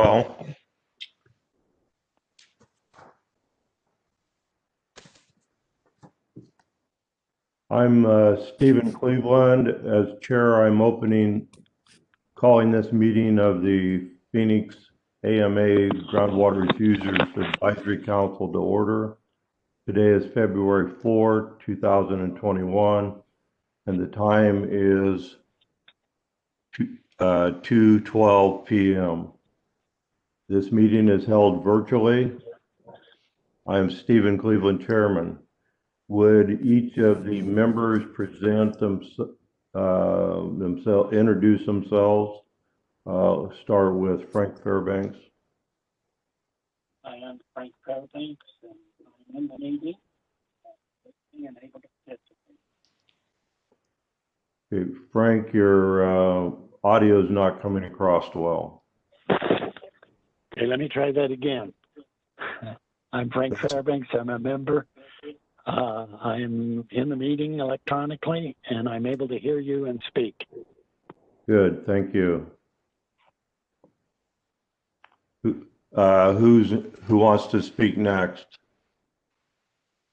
well. I'm Stephen Cleveland. As chair, I'm calling this meeting of the Phoenix AMA Groundwater Users Advisory Council to order. Today is February 4, 2021, and the time is 2:12 p.m. This meeting is held virtually. I am Stephen Cleveland, chairman. Would each of the members present introduce themselves? Start with Frank Fairbanks. I am Frank Fairbanks, and I'm in the meeting and able to participate. Okay, Frank, your audio is not coming across well. Okay, let me try that again. I'm Frank Fairbanks. I'm a member. I'm in the meeting electronically, and I'm able to hear you and speak. Good, thank you. Who wants to speak next?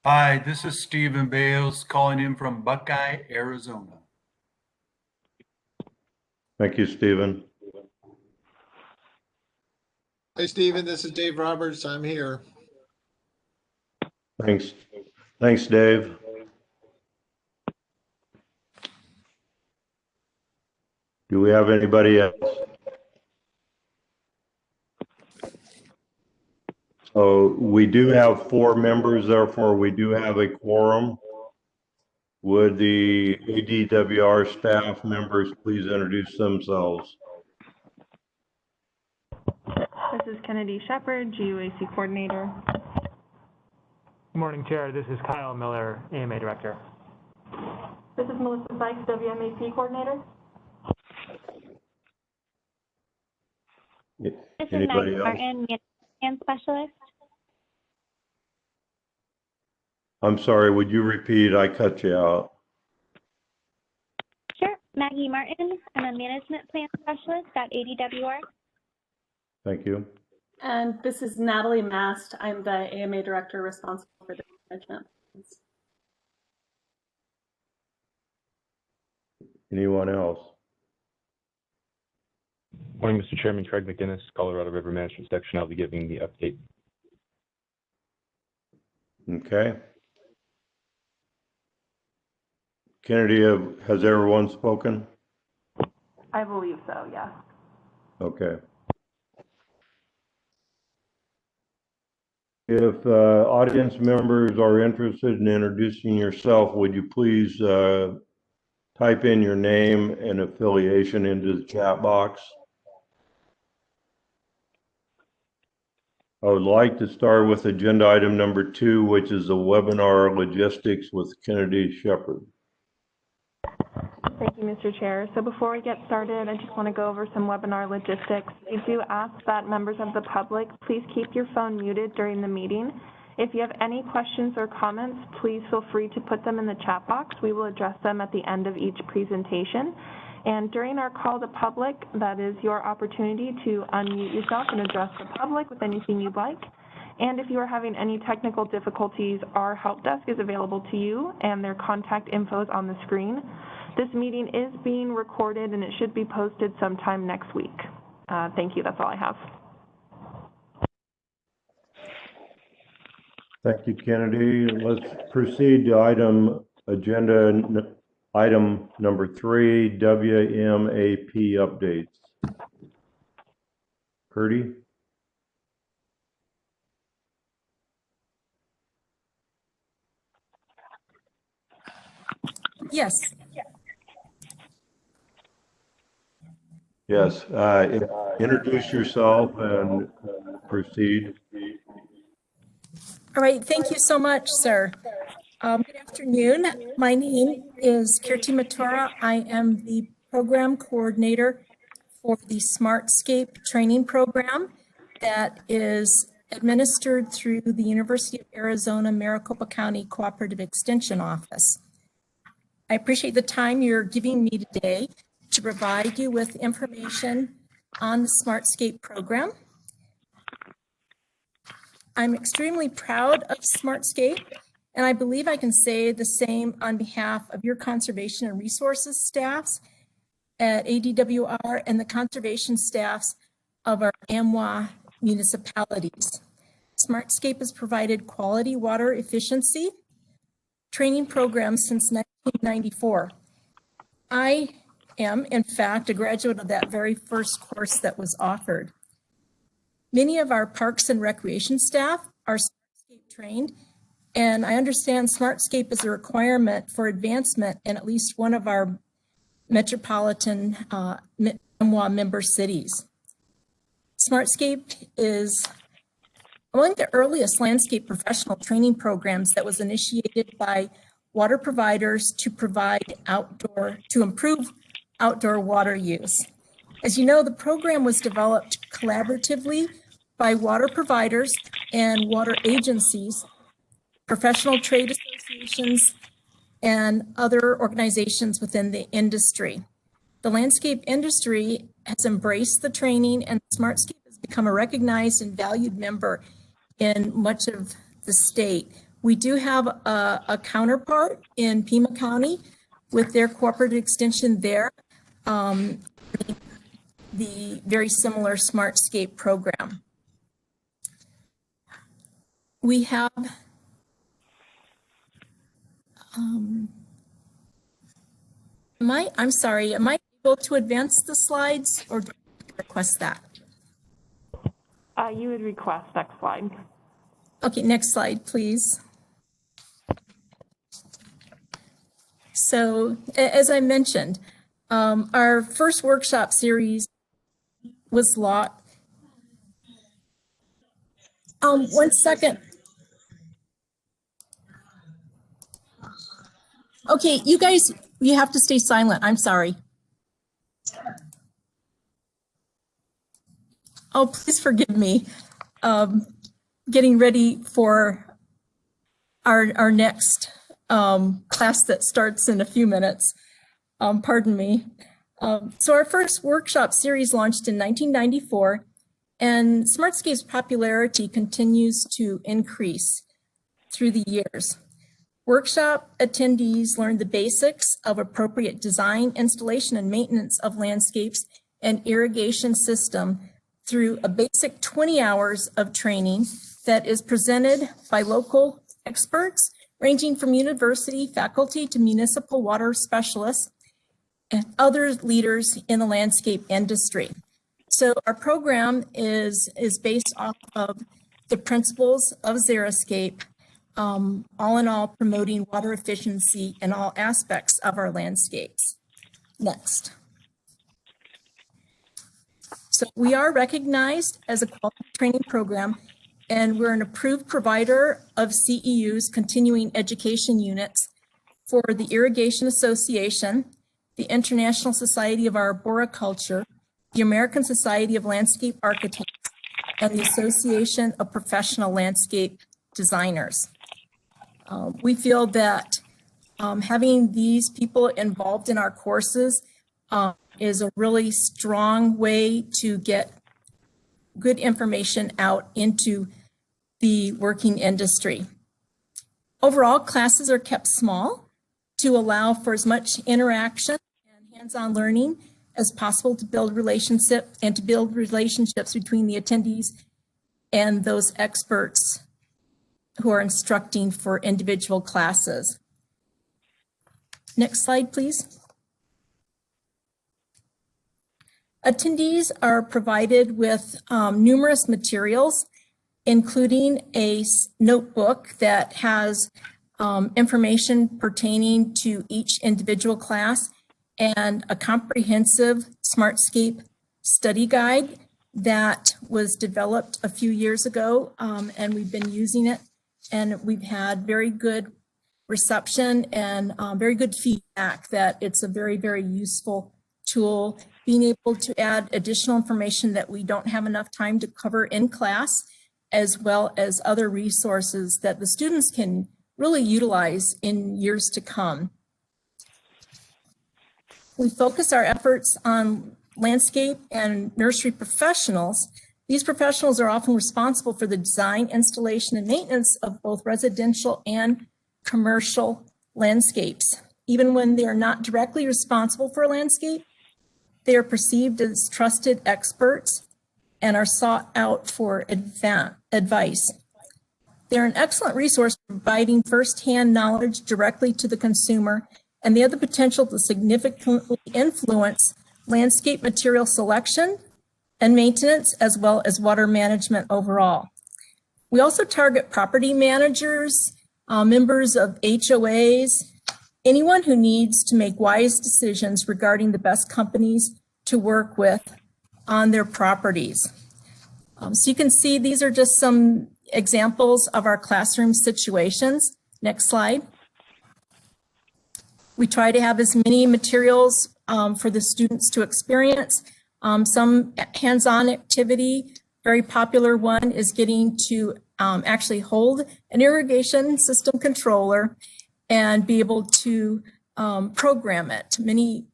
Hi, this is Stephen Bales calling in from Buckeye, Arizona. Thank you, Stephen. Hi, Stephen. This is Dave Roberts. I'm here. Thanks, Dave. Do we have anybody else? So we do have 4 members, therefore we do have a quorum. Would the ADWR staff members please introduce themselves? This is Kennedy Shepard, GUAC coordinator. Good morning, Chair. This is Kyle Miller, AMA Director. This is Melissa Sykes, WMAP Coordinator. This is Anybody Maggie else? Martin, and Specialist. I'm sorry, would you repeat? I cut you out. Sure, Maggie Martin. I'm a Management Plan Specialist at ADWR. Thank you. And this is Natalie Mast. I'm the AMA Director responsible for the management. Anyone else? Morning, Mr. Chairman. Craig McGinnis, Colorado River Management Section. I'll be giving the update. Okay. Kennedy, has everyone spoken? I believe so, yes. Okay. If audience members are interested in introducing yourself, would you please type in your name and affiliation into the chat box? I would like to start with agenda item number 2, which is the webinar logistics with Kennedy Shepard. Thank you, Mr. Chair. So before we get started, I just want to go over some webinar logistics. We do ask that members of the public please keep your phone muted during the meeting. If you have any questions or comments, please feel free to put them in the chat box. We will address them at the end of each presentation. And during our call to public, that is your opportunity to unmute yourself and address the public with anything you'd like. And if you are having any technical difficulties, our help desk is available to you, and their contact info is on the screen. This meeting is being recorded, and it should be posted sometime next week. Thank you. That's all I have. Thank you, Kennedy. Let's proceed to agenda item number 3, WMAP updates. Curdy? Yes. Yes. Introduce yourself and proceed. All right. Thank you so much, sir. Good afternoon. My name is Kirti Matura. I am the program coordinator for the Smartscape training program that is administered through the University of Arizona Maricopa County Cooperative Extension Office. I appreciate the time you're giving me today to provide you with information on the Smartscape program. I'm extremely proud of Smartscape, and I believe I can say the same on behalf of your conservation and resources staffs at ADWR and the conservation staffs of our AMWA municipalities. Smartscape has provided quality water efficiency training programs since 1994. I am, in fact, a graduate of that very first course that was offered. Many of our parks and recreation staff are Smartscape trained, and I understand Smartscape is a requirement for advancement in at least one of our metropolitan AMWA member cities. Smartscape is one of the earliest landscape professional training programs that was initiated by water providers to improve outdoor water use. As you know, the program was developed collaboratively by water providers and water agencies, professional trade associations, and other organizations within the industry. The landscape industry has embraced the training, and Smartscape has become a recognized and valued member in much of the state. We do have a counterpart in Pima County with their cooperative extension there, the very similar Smartscape program. We have I'm sorry, am I able to advance the slides or do I request that? You would request next slide. Okay, next slide, please. So, as I mentioned, our first workshop series was launched. 1 second. Okay, you guys, you have to stay silent. I'm sorry. Oh, please forgive me. Getting ready for our next class that starts in a few minutes. Pardon me. So our first workshop series launched in 1994, and Smartscape's popularity continues to increase through the years. Workshop attendees learned the basics of appropriate design, installation, and maintenance of landscapes and irrigation system through a basic 20 hours of training that is presented by local experts ranging from university faculty to municipal water specialists and other leaders in the landscape industry. So our program is based off of the principles of Xeriscape, all in all promoting water efficiency in all aspects of our landscapes. Next. So we are recognized as a quality training program, and we're an approved provider of CEU's continuing education units for the Irrigation Association, the International Society of Arboriculture, the American Society of Landscape Architects, and the Association of Professional Landscape Designers. We feel that having these people involved in our courses is a really strong way to get good information out into the working industry. Overall, classes are kept small to allow for as much interaction and hands-on learning as possible to build relationships between the attendees and those experts who are instructing for individual classes. Next slide, please. Attendees are provided with numerous materials, including a notebook that has information pertaining to each individual class and a comprehensive Smartscape study guide that was developed a few years ago, and we've been using it, and we've had very good reception and very good feedback that it's a very, very useful tool. Being able to add additional information that we don't have enough time to cover in class, as well as other resources that the students can really utilize in years to come. We focus our efforts on landscape and nursery professionals These professionals are often responsible for the design, installation, and maintenance of both residential and commercial landscapes. Even when they are not directly responsible for a landscape, they are perceived as trusted experts and are sought out for advice. They're an excellent resource for providing firsthand knowledge directly to the consumer, and they have the potential to significantly influence landscape material selection and maintenance, as well as water management overall. We also target property managers, members of HOAs, anyone who needs to make wise decisions regarding the best companies to work with on their properties. So you can see these are just some examples of our classroom situations. Next slide. We try to have as many materials for the students to experience. Some hands-on activity, very popular one is getting to actually hold an irrigation system controller and be able to program it.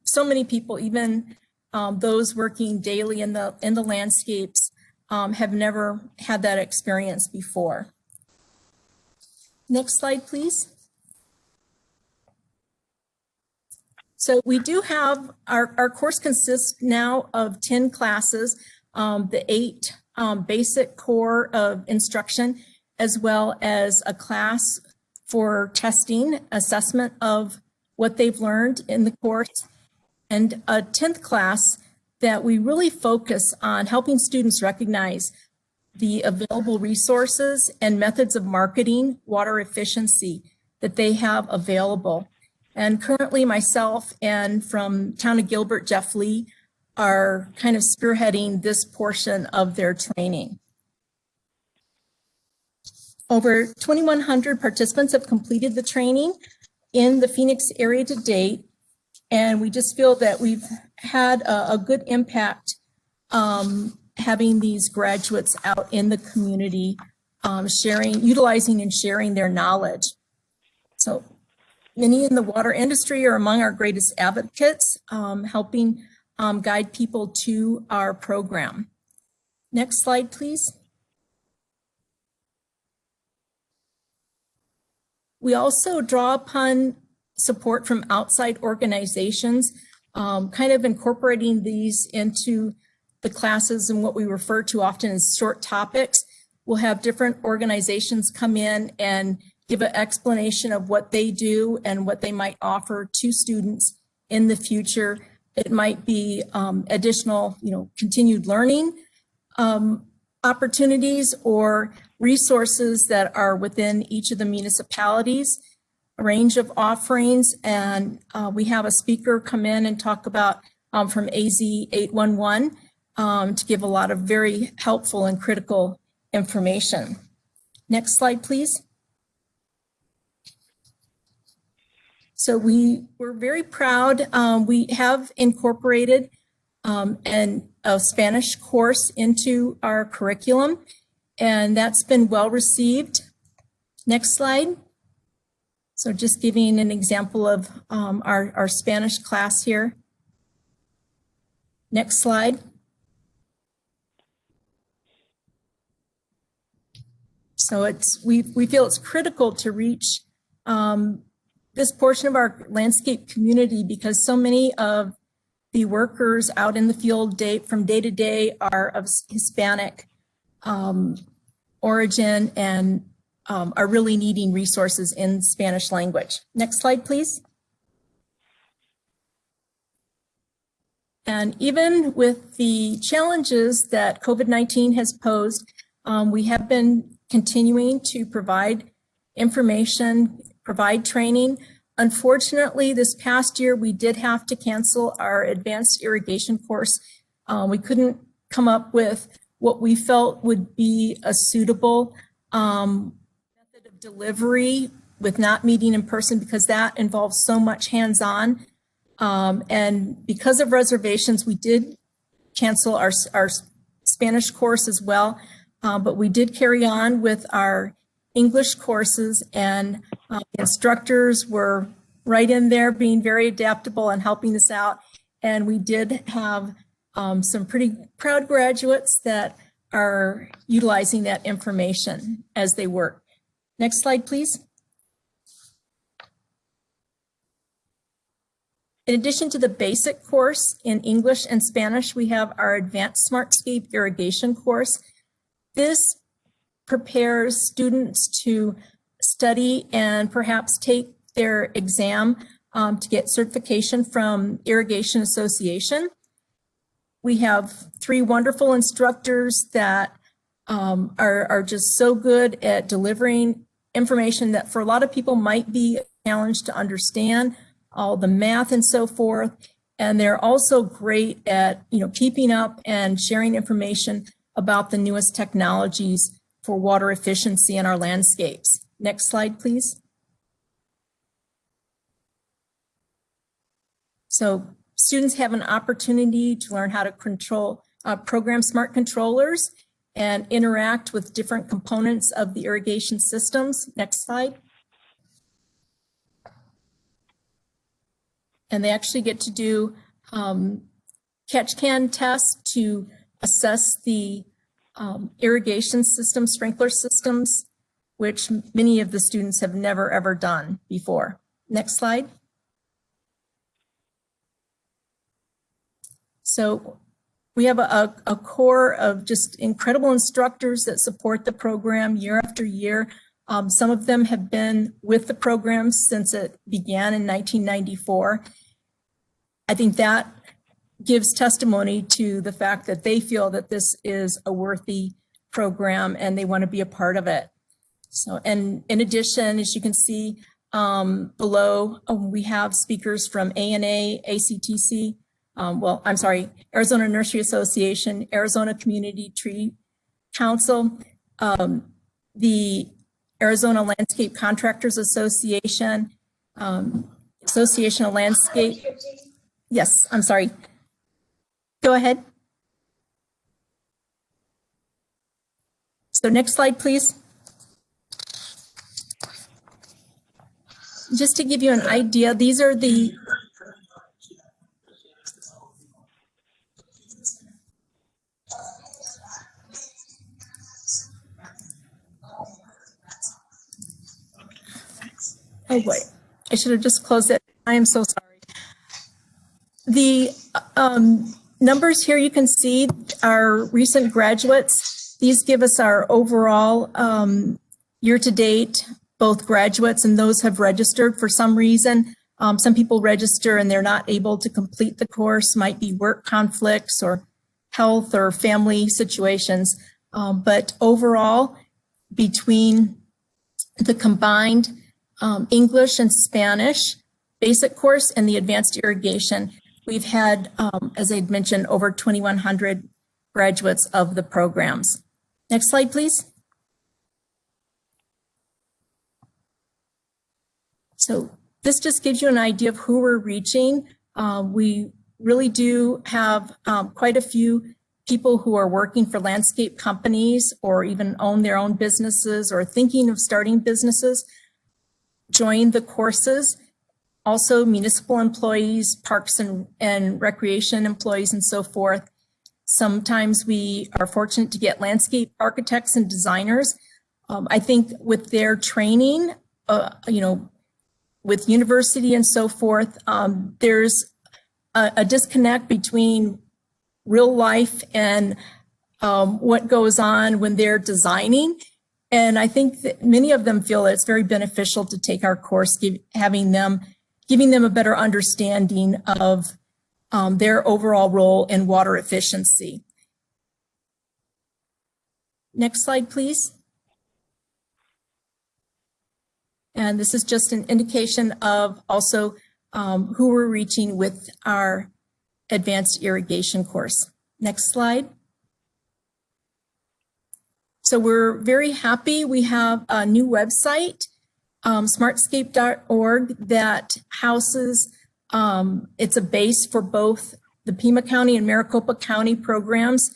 So many people, even those working daily in the landscapes, have never had that experience before. Next slide, please. So we do have, our course consists now of 10 classes, the 8 basic core of instruction, as well as a class for testing, assessment of what they've learned in the course, and a 10th class that we really focus on helping students recognize the available resources and methods of marketing water efficiency that they have available. And currently myself and from Town of Gilbert, Jeff Lee, are kind of spearheading this portion of their training. Over 2,100 participants have completed the training in the Phoenix area to date, and we just feel that we've had a good impact having these graduates out in the community, utilizing and sharing their knowledge. So many in the water industry are among our greatest advocates, helping guide people to our program. Next slide, please. We also draw upon support from outside organizations, kind of incorporating these into the classes and what we refer to often as short topics. We'll have different organizations come in and give an explanation of what they do and what they might offer to students in the future. It might be additional, continued learning opportunities or resources that are within each of the municipalities, a range of offerings, and we have a speaker come in and talk about from AZ 811 to give a lot of very helpful and critical information. Next slide, please. So we're very proud. We have incorporated a Spanish course into our curriculum, and that's been well received. Next slide. So just giving an example of our Spanish class here. Next slide. So we feel it's critical to reach this portion of our landscape community because so many of the workers out in the field from day to day are of Hispanic origin and are really needing resources in Spanish language. Next slide, please. And even with the challenges that COVID-19 has posed, we have been continuing to provide information, provide training. Unfortunately, this past year, we did have to cancel our advanced irrigation course. We couldn't come up with what we felt would be a suitable method of delivery with not meeting in person because that involves so much hands-on. And because of reservations, we did cancel our Spanish course as well, but we did carry on with our English courses, and instructors were right in there being very adaptable and helping us out. And we did have some pretty proud graduates that are utilizing that information as they work. Next slide, please. In addition to the basic course in English and Spanish, we have our advanced Smartscape irrigation course. This prepares students to study and perhaps take their exam to get certification from Irrigation Association. We have 3 wonderful instructors that are just so good at delivering information that for a lot of people might be a challenge to understand, all the math and so forth. And they're also great at, keeping up and sharing information about the newest technologies for water efficiency in our landscapes. Next slide, please. So students have an opportunity to learn how to program smart controllers and interact with different components of the irrigation systems. Next slide. And they actually get to do catch-can tests to assess the irrigation system, sprinkler systems, which many of the students have never ever done before. Next slide. So we have a core of just incredible instructors that support the program year after year. Some of them have been with the program since it began in 1994. I think that gives testimony to the fact that they feel that this is a worthy program and they want to be a part of it. So, and in addition, as you can see below, we have speakers from ANA, ACTC, Arizona Nursery Association, Arizona Community Tree Council, the Arizona Landscape Contractors Association, Association of Landscape. Yes, I'm sorry. Go ahead. So next slide, please. Just to give you an idea, these are the oh boy, I should have just closed it. I am so sorry. The numbers here you can see are recent graduates. These give us our overall year-to-date, both graduates and those have registered for some reason. Some people register and they're not able to complete the course, might be work conflicts or health or family situations. But overall, between the combined English and Spanish basic course and the advanced irrigation, we've had, as I'd mentioned, over 2,100 graduates of the programs. Next slide, please. So this just gives you an idea of who we're reaching. We really do have quite a few people who are working for landscape companies or even own their own businesses or thinking of starting businesses join the courses. Also municipal employees, parks and recreation employees and so forth. Sometimes we are fortunate to get landscape architects and designers. I think with their training, with university and so forth, there's a disconnect between real life and what goes on when they're designing. And I think that many of them feel that it's very beneficial to take our course, giving them a better understanding of their overall role in water efficiency. Next slide, please. And this is just an indication of also who we're reaching with our advanced irrigation course. Next slide. So we're very happy. We have a new website, smartscape.org, that houses, it's a base for both the Pima County and Maricopa County programs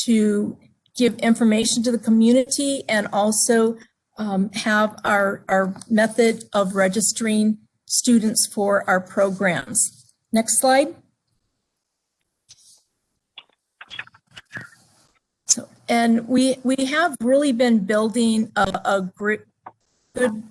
to give information to the community and also have our method of registering students for our programs. Next slide. So And we have really been building a great, good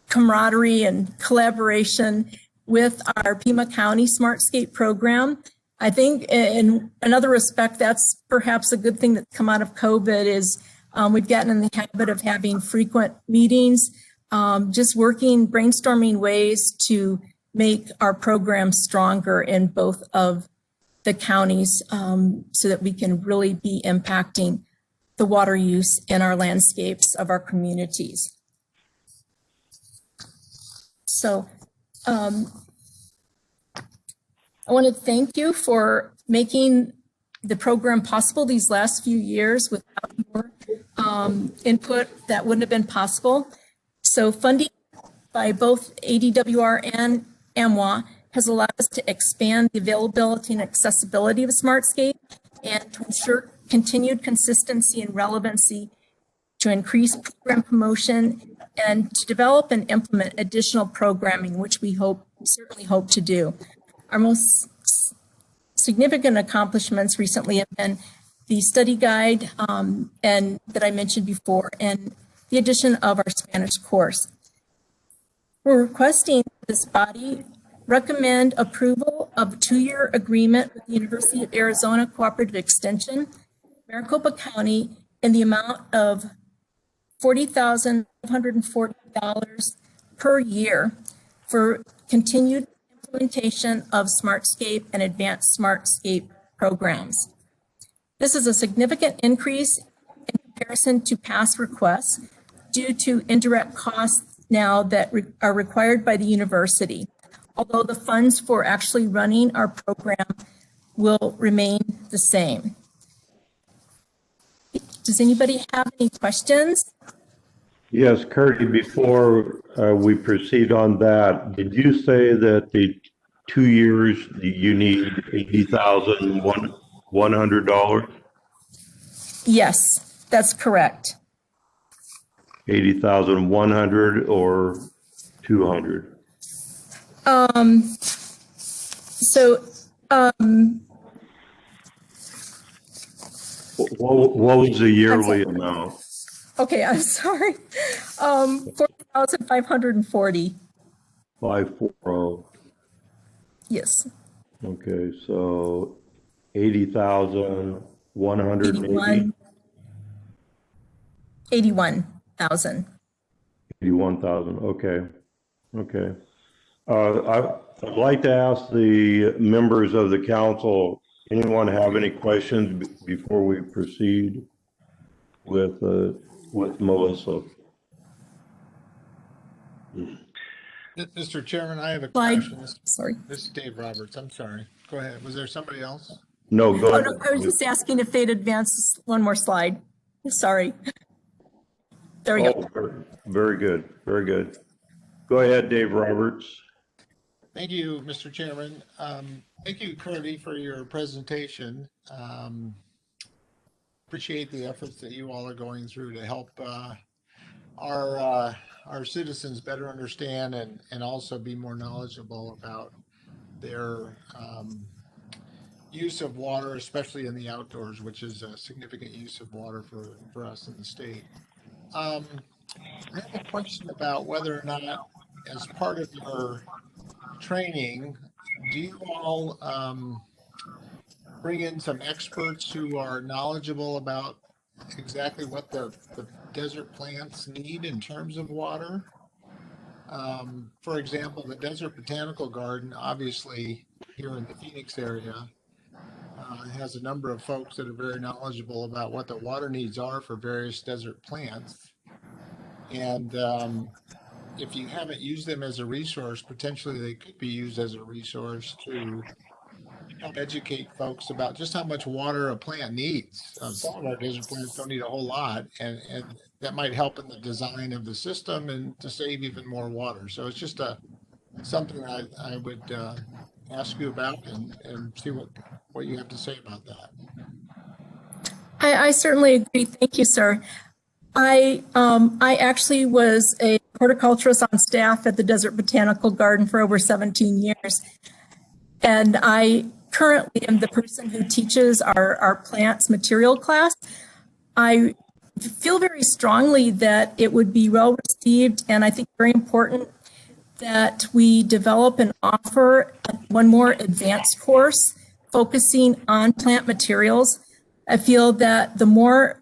camaraderie and collaboration with our Pima County Smartscape program. I think in another respect, that's perhaps a good thing that's come out of COVID is we've gotten in the habit of having frequent meetings, just working, brainstorming ways to make our program stronger in both of the counties so that we can really be impacting the water use in our landscapes of our communities. So I want to thank you for making the program possible these last few years. Without your input, that wouldn't have been possible. So funding by both ADWR and AMWA has allowed us to expand the availability and accessibility of Smartscape and to ensure continued consistency and relevancy, to increase program promotion, and to develop and implement additional programming, which we certainly hope to do. Our most significant accomplishments recently have been the study guide and that I mentioned before, and the addition of our Spanish course. We're requesting this body recommend approval of a 2-year agreement with the University of Arizona Cooperative Extension, Maricopa County, in the amount of $40,540 per year for continued implementation of Smartscape and advanced Smartscape programs. This is a significant increase in comparison to past requests due to indirect costs now that are required by the university, although the funds for actually running our program will remain the same. Does anybody have any questions? Yes, Curdy, before we proceed on that, did you say that the 2 years you need $80,100? Yes, that's correct. 80,100 or 200? What was the yearly amount? Okay, I'm sorry. 40,540. 540. Yes. Okay, so 80,180. 81,000. 81,000. Okay. Okay. I'd like to ask the members of the council, anyone have any questions before we proceed with Melissa? Mr. Chairman, I have a Slide. question. Sorry. This is Dave Roberts. I'm sorry. Go ahead. Was there somebody else? No, go ahead. Oh, no, I was just asking if they'd advance one more slide. Sorry. There we go. Very good. Very good. Go ahead, Dave Roberts. Thank you, Mr. Chairman. Thank you, Curdy, for your presentation. Appreciate the efforts that you all are going through to help our citizens better understand and also be more knowledgeable about their use of water, especially in the outdoors, which is a significant use of water for us in the state. I have a question about whether or not, as part of your training, do you all bring in some experts who are knowledgeable about exactly what the desert plants need in terms of water? For example, the Desert Botanical Garden, obviously here in the Phoenix area, has a number of folks that are very knowledgeable about what the water needs are for various desert plants. And if you haven't used them as a resource, potentially they could be used as a resource to help educate folks about just how much water a plant needs. Some of our desert plants don't need a whole lot, and that might help in the design of the system and to save even more water. So it's just something I would ask you about and see what you have to say about that. I certainly agree. Thank you, sir. I actually was a horticulturist on staff at the Desert Botanical Garden for over 17 years. And I currently am the person who teaches our plants material class. I feel very strongly that it would be well received, and I think very important that we develop and offer one more advanced course focusing on plant materials. I feel that the more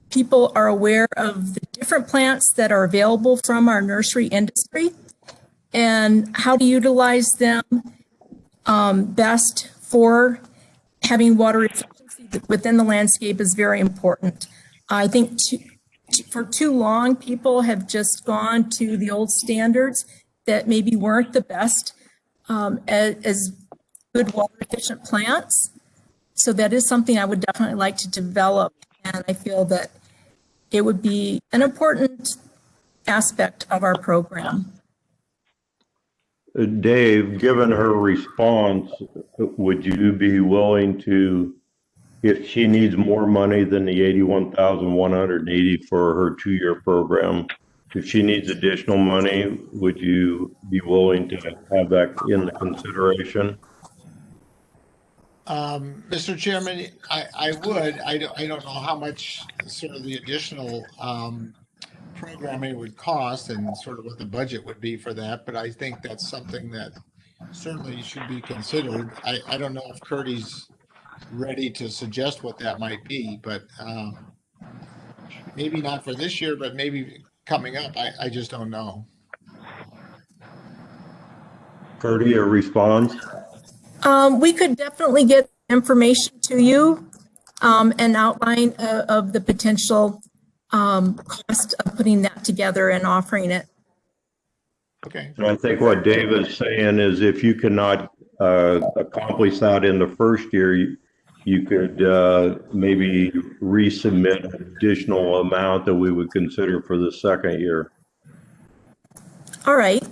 people are aware of the different plants that are available from our nursery industry and how to utilize them best for having water efficiency within the landscape is very important. I think for too long, people have just gone to the old standards that maybe weren't the best as good water efficient plants. So that is something I would definitely like to develop. And I feel that it would be an important aspect of our program. Dave, given her response, would you be willing to, if she needs more money than the 81,180 for her 2-year program, if she needs additional money, would you be willing to have that in the consideration? Mr. Chairman, I would. I don't know how much sort of the additional programming would cost and sort of what the budget would be for that, but I think that's something that certainly should be considered. I don't know if Curdy's ready to suggest what that might be, but maybe not for this year, but maybe coming up. I just don't know. Curdy, a response? We could definitely get information to you, an outline of the potential cost of putting that together and offering it. Okay. And I think what Dave is saying is if you cannot accomplish that in the first year, you could maybe resubmit an additional amount that we would consider for the second year. All right.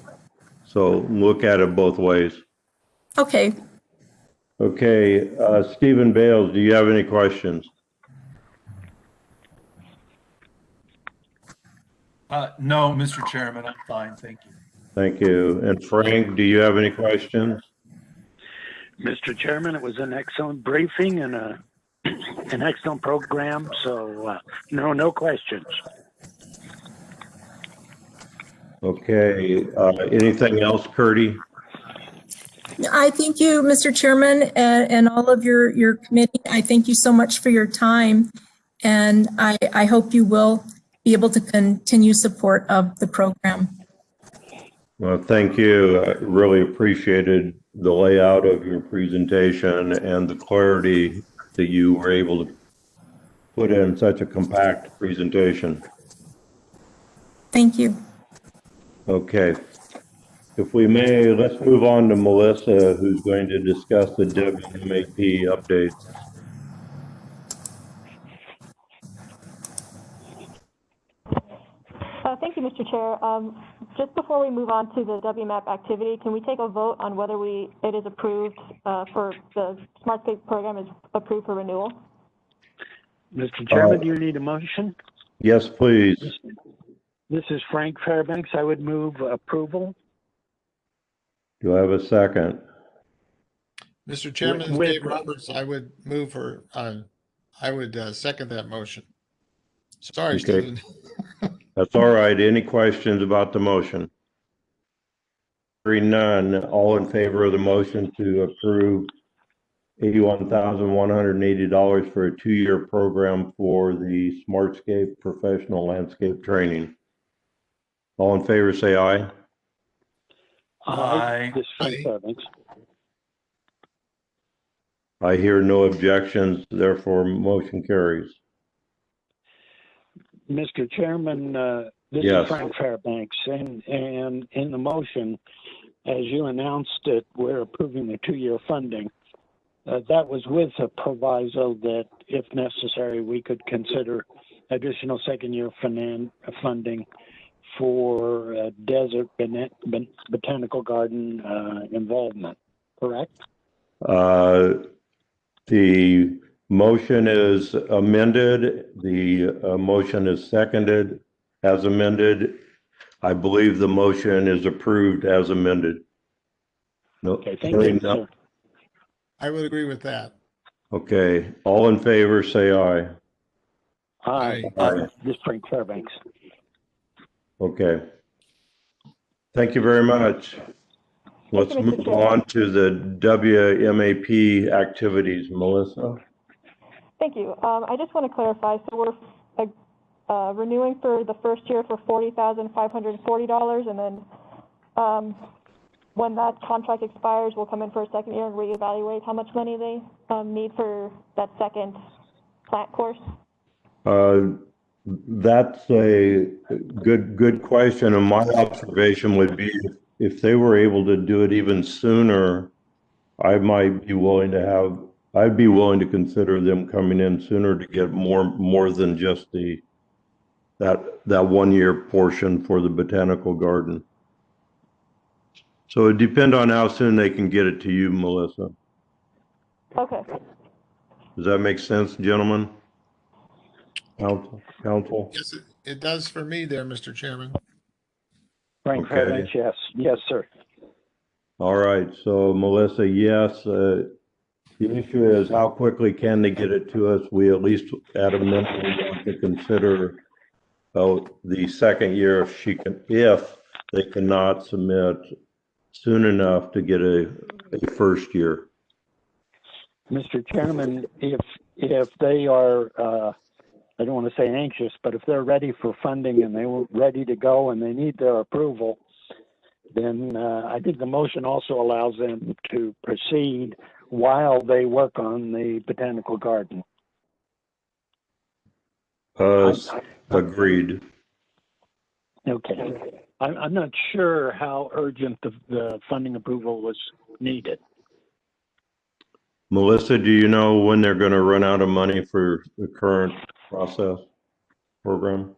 So look at it both ways. Okay. Okay, Stephen Bales, do you have any questions? No, Mr. Chairman, I'm fine, thank you. Thank you. And Frank, do you have any questions? Mr. Chairman, it was an excellent briefing and an excellent program, so no questions. Okay, anything else, Curdy? I thank you, Mr. Chairman, and all of your committee. I thank you so much for your time, and I hope you will be able to continue support of the program. Well, thank you. I really appreciated the layout of your presentation and the clarity that you were able to put in such a compact presentation. Thank you. Okay. If we may, let's move on to Melissa, who's going to discuss the WMAP update. Thank you, Mr. Chair. Just before we move on to the WMAP activity, can we take a vote on whether it is approved for the SmartScape program is approved for renewal? Mr. Chairman, do you need a motion? Yes, please. This is Frank Fairbanks. I would move approval. Do I have a second? Mr. Chairman, Dave Roberts, I would move for, I would second that motion. Sorry, Okay. Stephen. That's all right. Any questions about the motion? Hearing none, all in favor of the motion to approve $81,180 for a 2-year program for the SmartScape professional landscape training. All in favor, say aye. Aye. This is Frank Fairbanks. I hear no objections, therefore motion carries. Mr. Chairman, this Yes. is Frank Fairbanks, and in the motion, as you announced it, we're approving the 2-year funding. That was with a proviso that, if necessary, we could consider additional second-year funding for desert botanical garden involvement, correct? The motion is amended. The motion is seconded as amended. I believe the motion is approved as amended. No, Okay, thank you, sir. I would agree with that. Okay, all in favor, say aye. Aye. Aye. This is Frank Fairbanks. Okay. Thank you very much. Let's Mr. move Chair. on to the WMAP activities. Melissa? Thank you. I just want to clarify, so we're renewing for the first year for $40,540, and then when that contract expires, we'll come in for a second year and reevaluate how much money they need for that second plant course. That's a good question, and my observation would be if they were able to do it even sooner, I'd be willing to consider them coming in sooner to get more than just that 1 year portion for the botanical garden. So it depends on how soon they can get it to you, Melissa. Okay. Does that make sense, gentlemen? Council? Yes, it does for me there, Mr. Chairman. Frank Okay. Fairbanks, yes. Yes, sir. All right, so Melissa, yes. The issue is how quickly can they get it to us? We at least at a minimum want to consider the second year if they cannot submit soon enough to get a first year. Mr. Chairman, if they are, I don't want to say anxious, but if they're ready for funding and they were ready to go and they need their approval, then I think the motion also allows them to proceed while they work on the botanical garden. Agreed. Okay. I'm not sure how urgent the funding approval was needed. Melissa, do you know when they're going to run out of money for the current process program?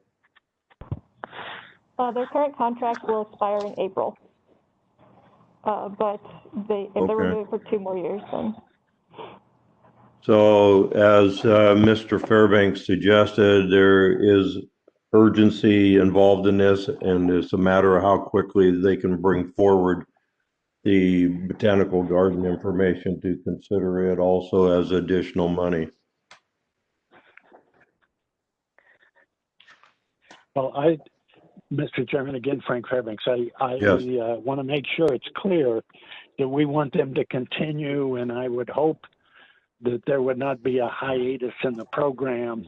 Their current contract will expire in April. But if they're renewing for 2 more years, then. So as Mr. Fairbanks suggested, there is urgency involved in this, and it's a matter of how quickly they can bring forward the botanical garden information to consider it also as additional money. Well, Mr. Chairman, again, Frank Fairbanks, I Yes. want to make sure it's clear that we want them to continue, and I would hope that there would not be a hiatus in the program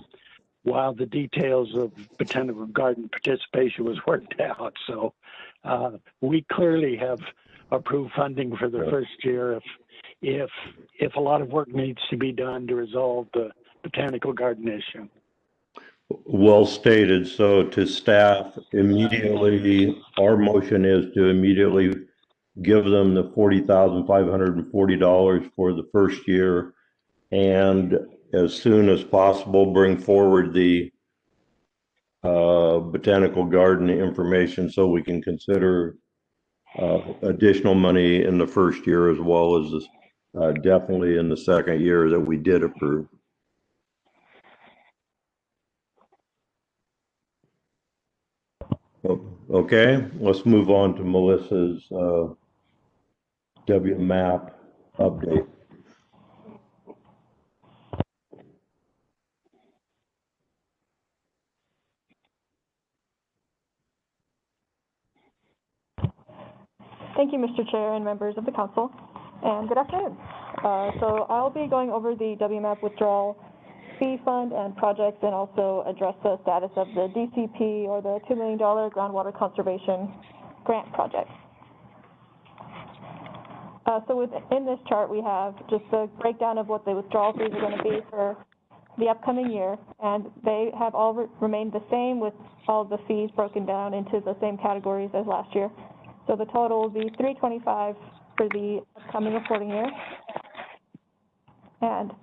while the details of botanical garden participation was worked out. So we clearly have approved funding for the first year if a lot of work needs to be done to resolve the botanical garden issue. Well stated. So to staff, immediately, our motion is to immediately give them the $40,540 for the first year, and as soon as possible, bring forward the botanical garden information so we can consider additional money in the first year as well as definitely in the second year that we did approve. Okay, let's move on to Melissa's WMAP update. Thank you, Mr. Chair and members of the council, and good afternoon. So I'll be going over the WMAP withdrawal fee fund and projects, and also address the status of the DCP, or the $2 million groundwater conservation grant project. So within this chart, we have just the breakdown of what the withdrawal fees are going to be for the upcoming year, and they have all remained the same, with all the fees broken down into the same categories as last year. So the total will be $325 for the upcoming reporting year. And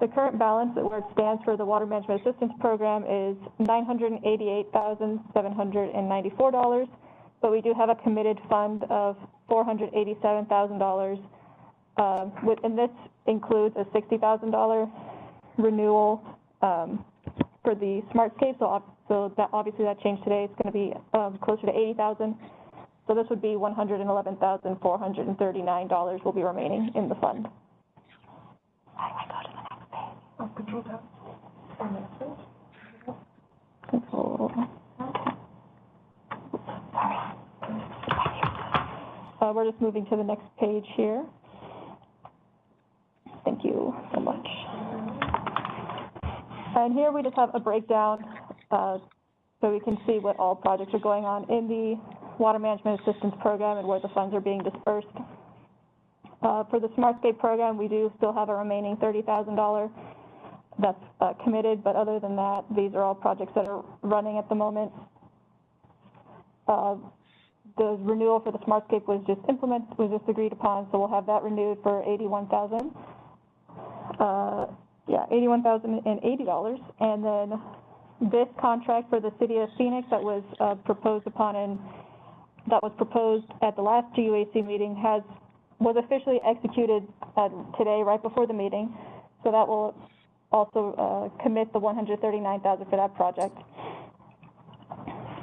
the current balance where it stands for the Water Management Assistance Program is $988,794, but we do have a committed fund of $487,000, and this includes a $60,000 renewal for the Smartscape. So that obviously that changed today. It's going to be closer to $80,000. So this would be $111,439 will be remaining in the fund. We're just moving to the next page here. Thank you so much. And here we just have a breakdown so we can see what all projects are going on in the Water Management Assistance Program and where the funds are being dispersed. For the Smartscape program, we do still have a remaining $30,000 that's committed, but other than that, these are all projects that are running at the moment. The renewal for the Smartscape was just agreed upon, so we'll have that renewed for $81,000. $81,080. And then this contract for the City of Phoenix that was proposed upon and that was proposed at the last GUAC meeting was officially executed today, right before the meeting. So that will also commit the $139,000 for that project,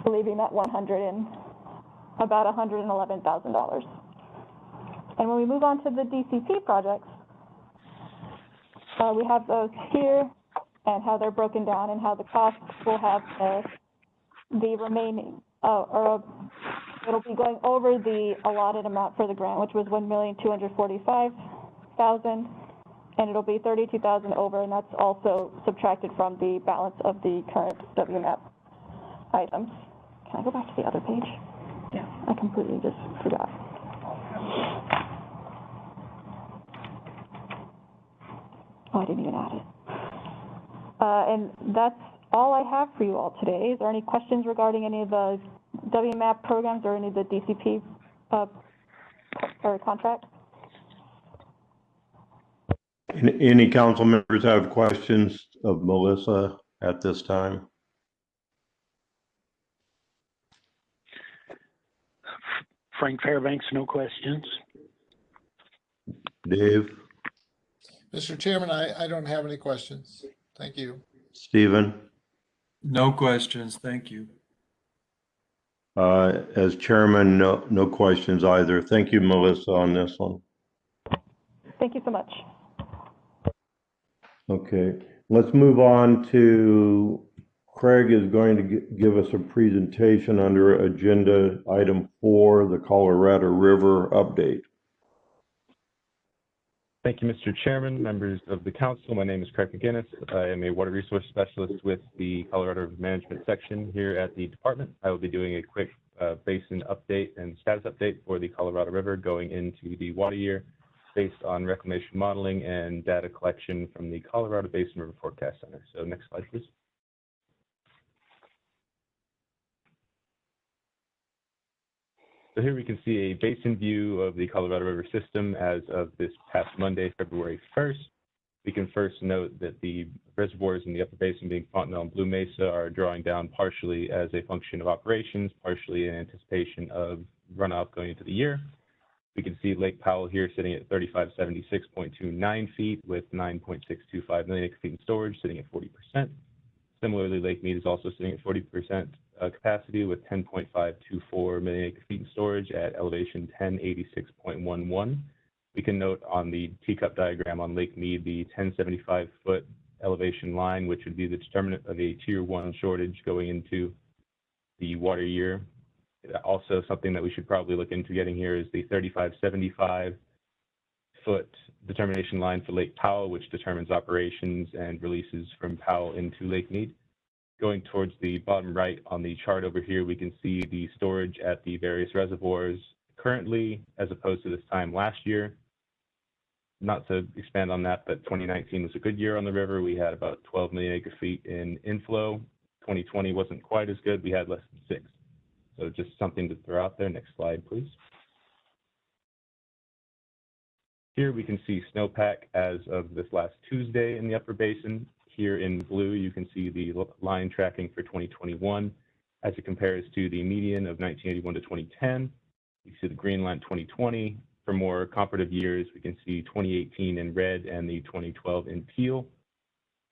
leaving that about $111,000. And when we move on to the DCP projects, we have those here and how they're broken down and how the costs will have the remaining, it'll be going over the allotted amount for the grant, which was $1,245,000, and it'll be $32,000 over, and that's also subtracted from the balance of the current WMAP items. Can I go back to the other page? Yeah, I completely just forgot. Oh, I didn't even add it. And that's all I have for you all today. Is there any questions regarding any of the WMAP programs or any of the DCP or contracts? Any council members have questions of Melissa at this time? Frank Fairbanks, no questions. Dave? Mr. Chairman, I don't have any questions. Thank you. Stephen? No questions, thank you. As chairman, no questions either. Thank you, Melissa, on this one. Thank you so much. Okay, let's move on to Craig is going to give us a presentation under agenda item 4, the Colorado River update. Thank you, Mr. Chairman, members of the council. My name is Craig McGinnis. I am a water resource specialist with the Colorado River Management section here at the department. I will be doing a quick basin update and status update for the Colorado River going into the water year based on reclamation modeling and data collection from the Colorado Basin River Forecast Center. So next slide, please. So here we can see a basin view of the Colorado River system as of this past Monday, February 1st. We can first note that the reservoirs in the upper basin, being Fontenelle and Blue Mesa, are drawing down partially as a function of operations, partially in anticipation of runoff going into the year. We can see Lake Powell here sitting at 3576.29 feet with 9.625 million acre feet in storage, sitting at 40%. Similarly, Lake Mead is also sitting at 40% capacity with 10.524 million acre feet in storage at elevation 1086.11. We can note on the teacup diagram on Lake Mead the 1075-foot elevation line, which would be the determinant of a tier 1 shortage going into the water year. Also, something that we should probably look into getting here is the 3575-foot determination line for Lake Powell, which determines operations and releases from Powell into Lake Mead. Going towards the bottom right on the chart over here, we can see the storage at the various reservoirs currently as opposed to this time last year. Not to expand on that, but 2019 was a good year on the river. We had about 12 million acre feet in inflow. 2020 wasn't quite as good. We had less than 6. So just something to throw out there. Next slide, please. Here we can see snowpack as of this last Tuesday in the upper basin. Here in blue, you can see the line tracking for 2021 as it compares to the median of 1981 to 2010. You see the green line 2020. For more comparative years, we can see 2018 in red and the 2012 in teal.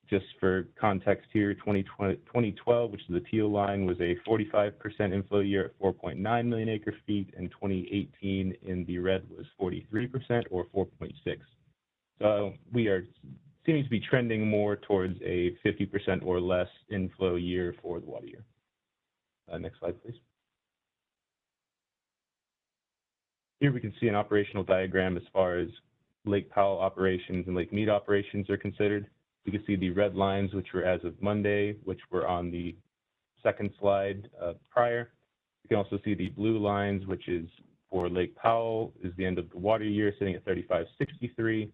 Just for context here, 2012, which is the teal line, was a 45% inflow year at 4.9 million acre feet, and 2018 in the red was 43% or 4.6. So we are seeming to be trending more towards a 50% or less inflow year for the water year. Next slide, please. Here we can see an operational diagram as far as Lake Powell operations and Lake Mead operations are considered. You can see the red lines, which were as of Monday, which were on the second slide prior. You can also see the blue lines, which is for Lake Powell, is the end of the water year, sitting at 3563,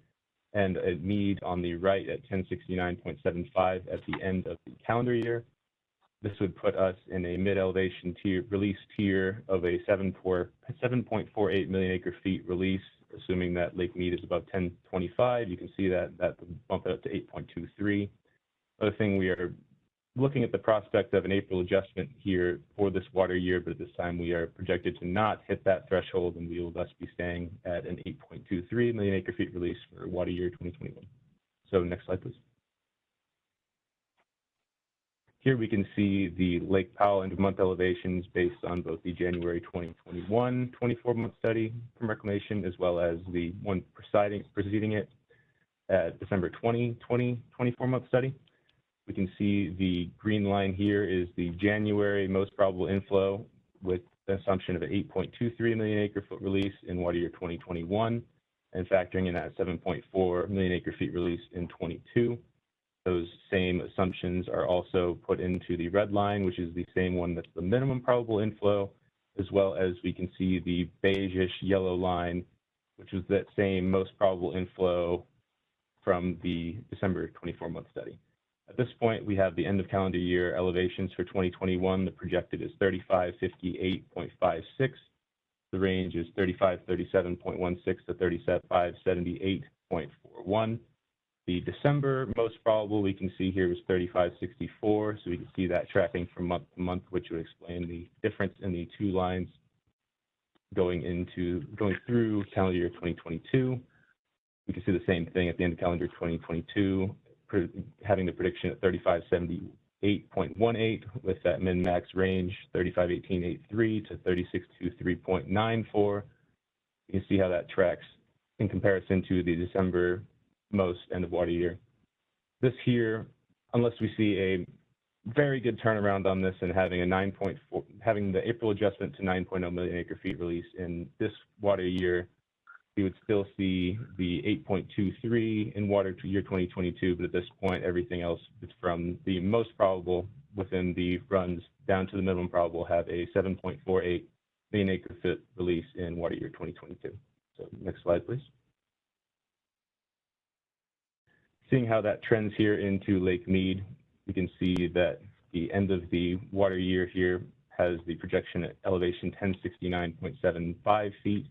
and at Mead on the right at 1069.75 at the end of the calendar year. This would put us in a mid-elevation tier, release tier of a 7.48 million acre feet release, assuming that Lake Mead is above 1025. You can see that would bump it up to 8.23. Other thing, we are looking at the prospect of an April adjustment here for this water year, but at this time we are projected to not hit that threshold, and we will thus be staying at an 8.23 million acre feet release for water year 2021. So next slide, please. Here we can see the Lake Powell end of month elevations based on both the January 2021 24-month study from Reclamation, as well as the one preceding it at December 2020 24-month study. We can see the green line here is the January most probable inflow with the assumption of an 8.23 million acre foot release in water year 2021, and factoring in that 7.4 million acre feet release in 22. Those same assumptions are also put into the red line, which is the same one that's the minimum probable inflow, as well as we can see the beigeish yellow line, which is that same most probable inflow from the December 24-month study. At this point, we have the end of calendar year elevations for 2021. The projected is 3558.56. The range is 3537.16 to 3578.41. The December most probable we can see here is 3564, so we can see that tracking from month to month, which would explain the difference in the two lines going through calendar year 2022. We can see the same thing at the end of calendar 2022, having the prediction at 3578.18 with that min-max range 3518.83 to 3623.94. You can see how that tracks in comparison to the December most end of water year. This here, unless we see a very good turnaround on this and having the April adjustment to 9.0 million acre feet release in this water year, we would still see the 8.23 in water year 2022, but at this point, everything else is from the most probable within the runs down to the minimum probable have a 7.48 million acre foot release in water year 2022. So next slide, please. Seeing how that trends here into Lake Mead, we can see that the end of the water year here has the projection at elevation 1069.75 feet,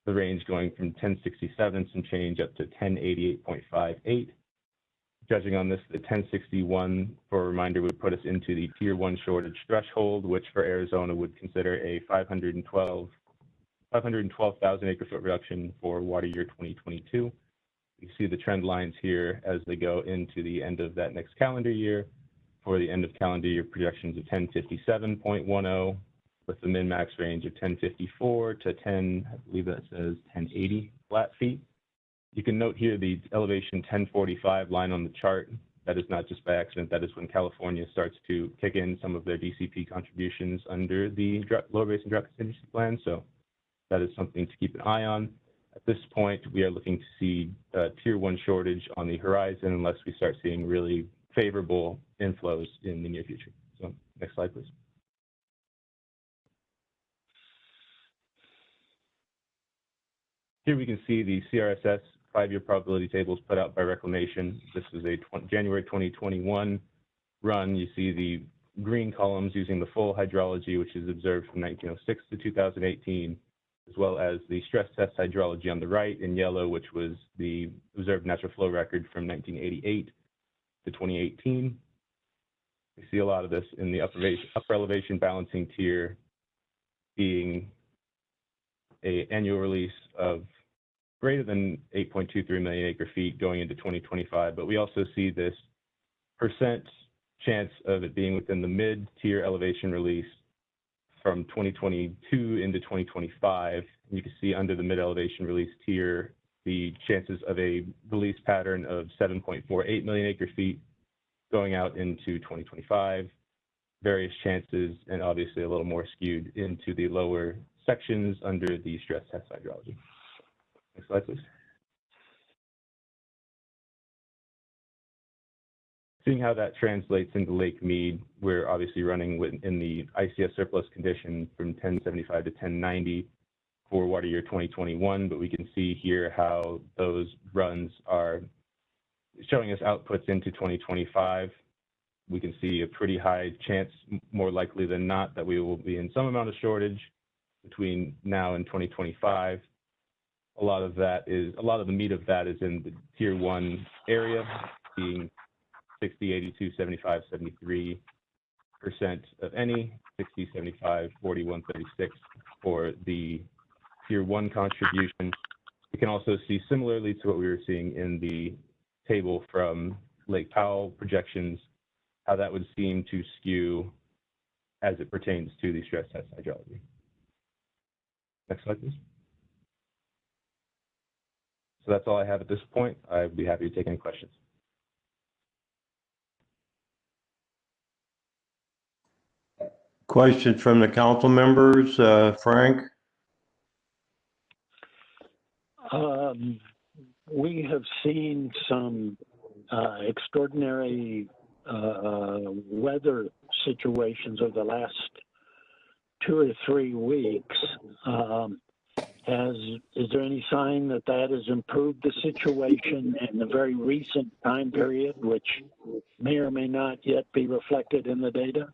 the range going from 1067 some change up to 1088.58. Judging on this, the 1061, for a reminder, would put us into the Tier 1 shortage threshold, which for Arizona would consider a 512,000 acre foot reduction for water year 2022. You see the trend lines here as they go into the end of that next calendar year. For the end of calendar year projections of 1057.10 with the min-max range of 1054 to 10, I believe that says 1080 flat feet. You can note here the elevation 1045 line on the chart. That is not just by accident. That is when California starts to kick in some of their DCP contributions under the Lower Basin Drought Contingency Plan. So that is something to keep an eye on. At this point, we are looking to see Tier 1 shortage on the horizon unless we start seeing really favorable inflows in the near future. So next slide, please. Here we can see the CRSS 5-year probability tables put out by Reclamation. This is a January 2021 run. You see the green columns using the full hydrology, which is observed from 1906 to 2018. As well as the stress test hydrology on the right in yellow, which was the observed natural flow record from 1988 to 2018. We see a lot of this in the upper elevation balancing tier being an annual release of greater than 8.23 million acre feet going into 2025, but we also see this percent chance of it being within the mid-tier elevation release from 2022 into 2025. You can see under the mid-elevation release tier the chances of a release pattern of 7.48 million acre feet going out into 2025, various chances, and obviously a little more skewed into the lower sections under the stress test hydrology. Next slide, please. Seeing how that translates into Lake Mead, we're obviously running in the ICS surplus condition from 1075 to 1090 for water year 2021, but we can see here how those runs are showing us outputs into 2025. We can see a pretty high chance, more likely than not, that we will be in some amount of shortage between now and 2025. A lot of the meat of that is in the tier 1 area, being 60, 82, 75, 73% of any, 60, 75, 41, 36 for the tier 1 contribution. We can also see, similarly to what we were seeing in the table from Lake Powell projections, how that would seem to skew as it pertains to the stress test hydrology. Next slide, please. So that's all I have at this point. I'd be happy to take any questions. Questions from the council members, Frank? We have seen some extraordinary weather situations over the last 2 or 3 weeks. Is there any sign that that has improved the situation in the very recent time period, which may or may not yet be reflected in the data?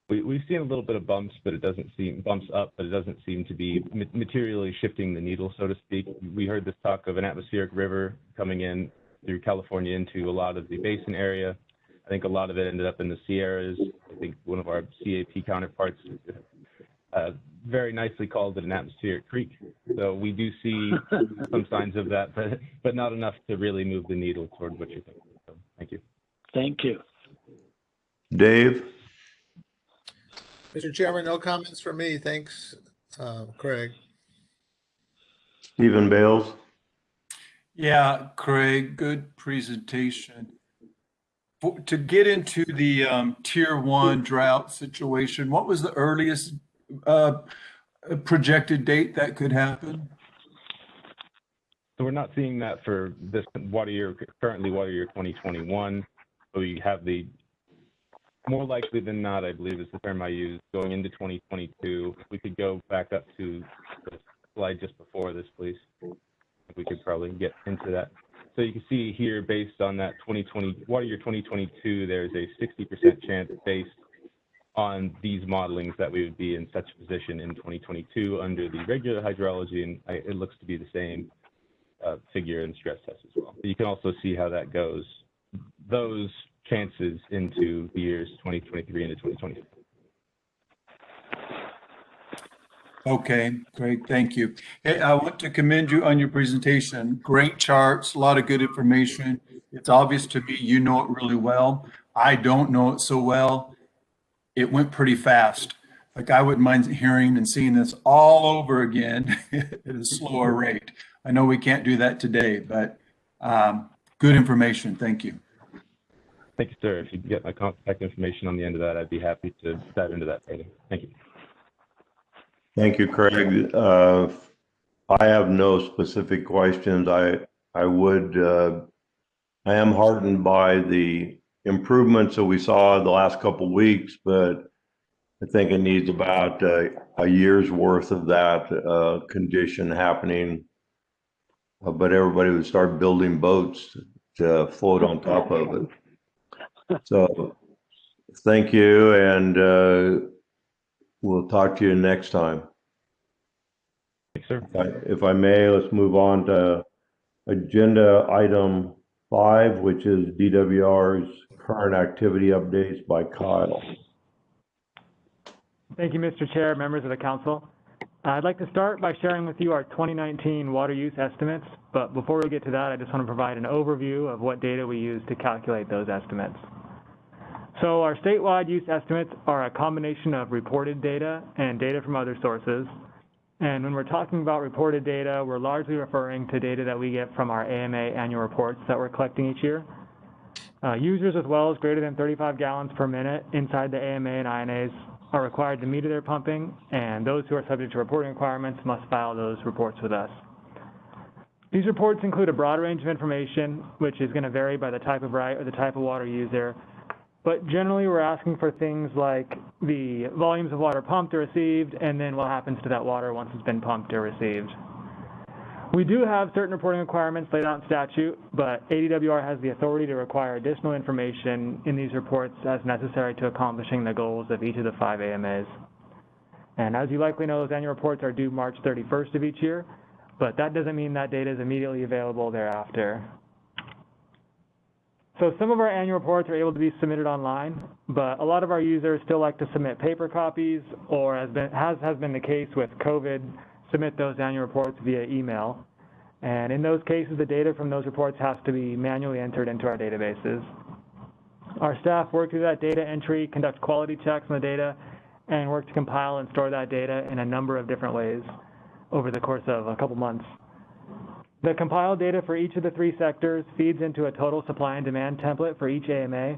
We've seen a little bit of bumps, but it doesn't seem to be materially shifting the needle, so to speak. We heard this talk of an atmospheric river coming in through California into a lot of the basin area. I think a lot of it ended up in the Sierras. I think one of our CAP counterparts very nicely called it an atmospheric creek. So we do see some signs of that, but not enough to really move the needle toward what you're thinking. So thank you. Thank you. Dave? Mr. Chairman, no comments from me. Thanks, Craig. Stephen Bales? Yeah, Craig, good presentation. To get into the tier 1 drought situation, what was the earliest projected date that could happen? So we're not seeing that for this water year, currently water year 2021. So we have the more likely than not, I believe is the term I use, going into 2022. We could go back up to the slide just before this, please. We could probably get into that. So you can see here, based on that 2020 water year 2022, there's a 60% chance based on these modelings that we would be in such a position in 2022 under the regular hydrology, and it looks to be the same figure in stress tests as well. But you can also see how that goes. Those chances into the years 2023 into 2024. Okay, great, thank you. Hey, I want to commend you on your presentation. Great charts, a lot of good information. It's obvious to me you know it really well. I don't know it so well. It went pretty fast. Like, I wouldn't mind hearing and seeing this all over again at a slower rate. I know we can't do that today, but good information, thank you. Thank you, sir. If you can get my contact information on the end of that, I'd be happy to dive into that further. Thank you. Thank you, Craig. I have no specific questions. I am heartened by the improvements that we saw the last couple of weeks, but I think it needs about a year's worth of that condition happening. But everybody would start building boats to float on top of it. So thank you, and we'll talk to you next time. Thanks, sir. If I may, let's move on to agenda item 5, which is DWR's current activity updates by Kyle. Thank you, Mr. Chair, members of the council. I'd like to start by sharing with you our 2019 water use estimates, but before we get to that, I just want to provide an overview of what data we use to calculate those estimates. So our statewide use estimates are a combination of reported data and data from other sources. And when we're talking about reported data, we're largely referring to data that we get from our AMA annual reports that we're collecting each year. Users with wells greater than 35 gallons per minute inside the AMA and INAs are required to meter their pumping, and those who are subject to reporting requirements must file those reports with us. These reports include a broad range of information, which is going to vary by the type of right or the type of water user. But generally, we're asking for things like the volumes of water pumped or received, and then what happens to that water once it's been pumped or received. We do have certain reporting requirements laid out in statute, but ADWR has the authority to require additional information in these reports as necessary to accomplishing the goals of each of the 5 AMAs. And as you likely know, those annual reports are due March 31st of each year, but that doesn't mean that data is immediately available thereafter. So some of our annual reports are able to be submitted online, but a lot of our users still like to submit paper copies, or as has been the case with COVID, submit those annual reports via email. And in those cases, the data from those reports has to be manually entered into our databases. Our staff work through that data entry, conduct quality checks on the data, and work to compile and store that data in a number of different ways over the course of a couple months. The compiled data for each of the 3 sectors feeds into a total supply and demand template for each AMA,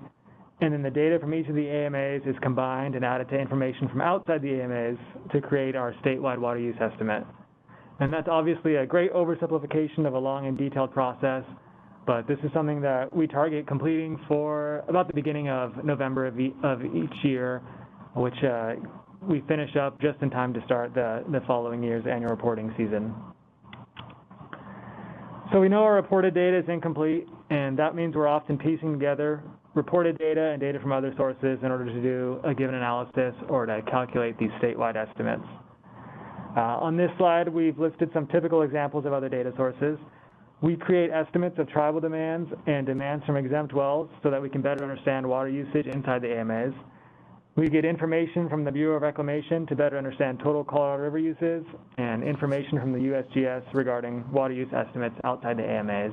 and then the data from each of the AMAs is combined and added to information from outside the AMAs to create our statewide water use estimate. And that's obviously a great oversimplification of a long and detailed process, but this is something that we target completing for about the beginning of November of each year, which we finish up just in time to start the following year's annual reporting season. So we know our reported data is incomplete, and that means we're often piecing together reported data and data from other sources in order to do a given analysis or to calculate these statewide estimates. On this slide, we've listed some typical examples of other data sources. We create estimates of tribal demands and demands from exempt wells so that we can better understand water usage inside the AMAs. We get information from the Bureau of Reclamation to better understand total Colorado River uses, and information from the USGS regarding water use estimates outside the AMAs.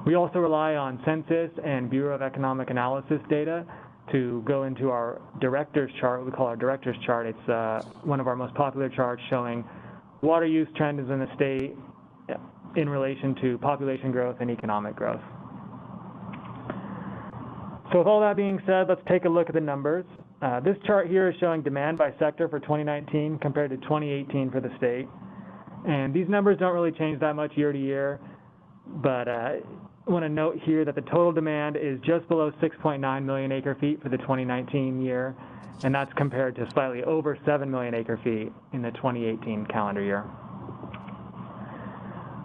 We also rely on census and Bureau of Economic Analysis data to go into our director's chart, what we call our director's chart. It's one of our most popular charts showing water use trends in the state in relation to population growth and economic growth. So with all that being said, let's take a look at the numbers. This chart here is showing demand by sector for 2019 compared to 2018 for the state. And these numbers don't really change that much year to year, but I want to note here that the total demand is just below 6.9 million acre feet for the 2019 year, and that's compared to slightly over 7 million acre feet in the 2018 calendar year.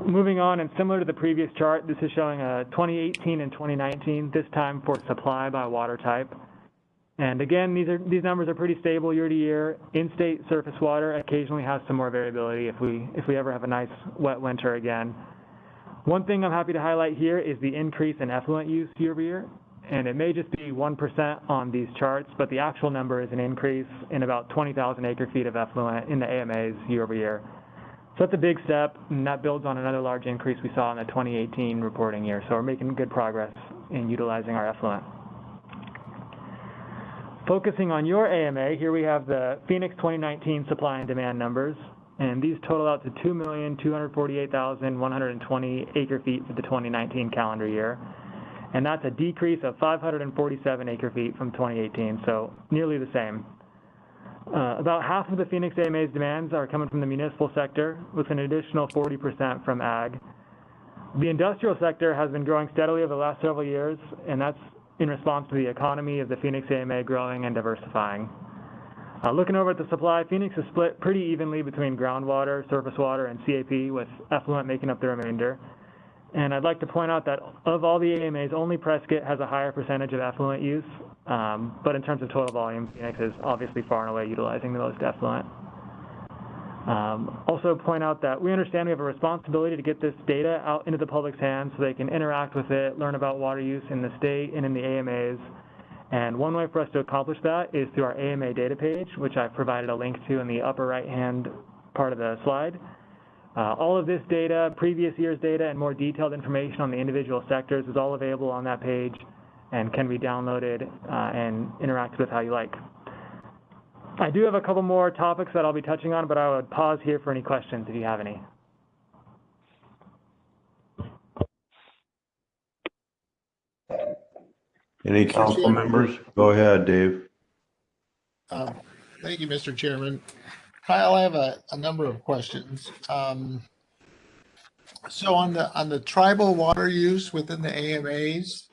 Moving on, and similar to the previous chart, this is showing 2018 and 2019, this time for supply by water type. And again, these numbers are pretty stable year to year. In-state surface water occasionally has some more variability if we ever have a nice wet winter again. One thing I'm happy to highlight here is the increase in effluent use year over year. And it may just be 1% on these charts, but the actual number is an increase in about 20,000 acre feet of effluent in the AMAs year over year. So that's a big step, and that builds on another large increase we saw in the 2018 reporting year. So we're making good progress in utilizing our effluent. Focusing on your AMA, here we have the Phoenix 2019 supply and demand numbers, and these total out to 2,248,120 acre feet for the 2019 calendar year. And that's a decrease of 547 acre feet from 2018, so nearly the same. About half of the Phoenix AMA's demands are coming from the municipal sector, with an additional 40% from ag. The industrial sector has been growing steadily over the last several years, and that's in response to the economy of the Phoenix AMA growing and diversifying. Looking over at the supply, Phoenix is split pretty evenly between groundwater, surface water, and CAP, with effluent making up the remainder. And I'd like to point out that of all the AMAs, only Prescott has a higher percentage of effluent use, but in terms of total volume, Phoenix is obviously far and away utilizing the most effluent. Also point out that we understand we have a responsibility to get this data out into the public's hands so they can interact with it, learn about water use in the state and in the AMAs. And one way for us to accomplish that is through our AMA data page, which I've provided a link to in the upper right-hand part of the slide. All of this data, previous year's data, and more detailed information on the individual sectors is all available on that page and can be downloaded and interacted with how you like. I do have a couple more topics that I'll be touching on, but I would pause here for any questions if you have any. Any council members? Go ahead, Dave. Thank you, Mr. Chairman. Kyle, I have a number of questions. So on the tribal water use within the AMAs,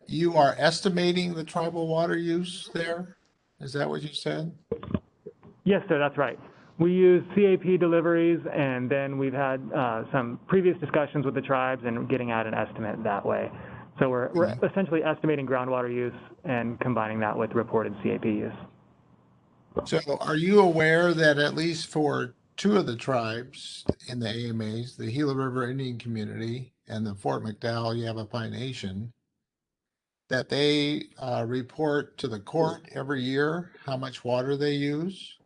you are estimating the tribal water use there? Is that what you said? Yes, sir, that's right. We use CAP deliveries, and then we've had some previous discussions with the tribes and getting out an estimate that way. So we're essentially estimating groundwater use and combining that with reported CAP use. So are you aware that at least for two of the tribes in the AMAs, the Gila River Indian Community and the Fort McDowell Yavapai Nation, that they report to the court every year how much water they use?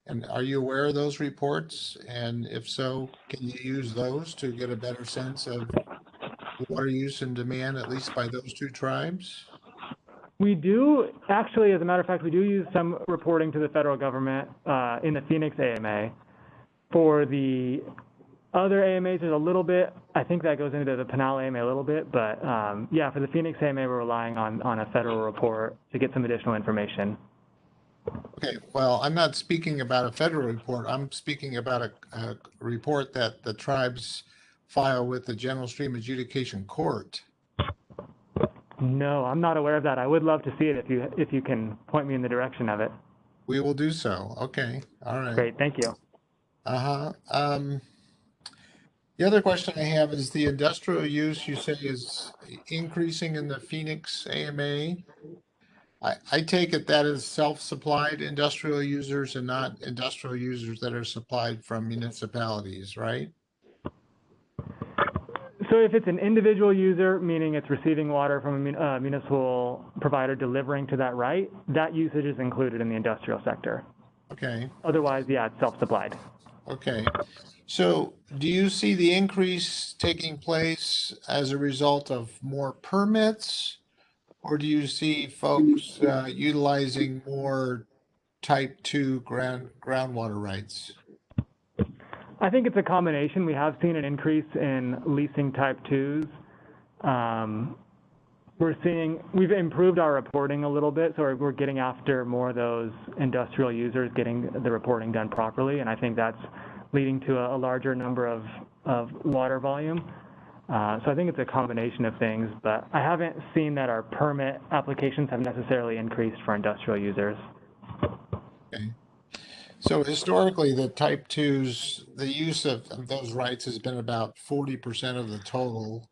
And are you aware of those reports? And if so, can you use those to get a better sense of water use and demand, at least by those two tribes? We do, actually, as a matter of fact, we do use some reporting to the federal government in the Phoenix AMA. For the other AMAs, there's a little bit, I think that goes into the Pinal AMA a little bit, but yeah, for the Phoenix AMA, we're relying on a federal report to get some additional information. Okay, well, I'm not speaking about a federal report. I'm speaking about a report that the tribes file with the General Stream Adjudication Court. No, I'm not aware of that. I would love to see it if you can point me in the direction of it. We will do so. Okay, all right. Great, thank you. The other question I have is the industrial use you say is increasing in the Phoenix AMA. I take it that is self-supplied industrial users and not industrial users that are supplied from municipalities, right? So if it's an individual user, meaning it's receiving water from a municipal provider delivering to that right, that usage is included in the industrial sector. Okay. Otherwise, yeah, it's self-supplied. Okay. So do you see the increase taking place as a result of more permits? Or do you see folks utilizing more type 2 groundwater rights? I think it's a combination. We have seen an increase in leasing type 2s. We've improved our reporting a little bit, so we're getting after more of those industrial users getting the reporting done properly, and I think that's leading to a larger number of water volume. So I think it's a combination of things, but I haven't seen that our permit applications have necessarily increased for industrial users. Okay. So historically, the type 2s, the use of those rights has been about 40% of the total.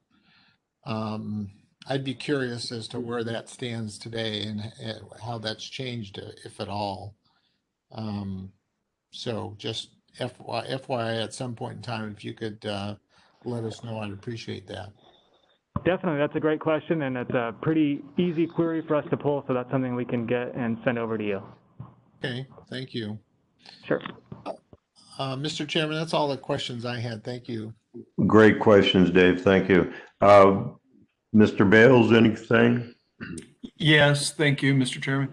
I'd be curious as to where that stands today and how that's changed, if at all. So just FYI, at some point in time, if you could let us know, I'd appreciate that. Definitely, that's a great question, and it's a pretty easy query for us to pull, so that's something we can get and send over to you. Okay, thank you. Sure. Mr. Chairman, that's all the questions I had. Thank you. Great questions, Dave. Thank you. Mr. Bales, anything? Yes, thank you, Mr. Chairman.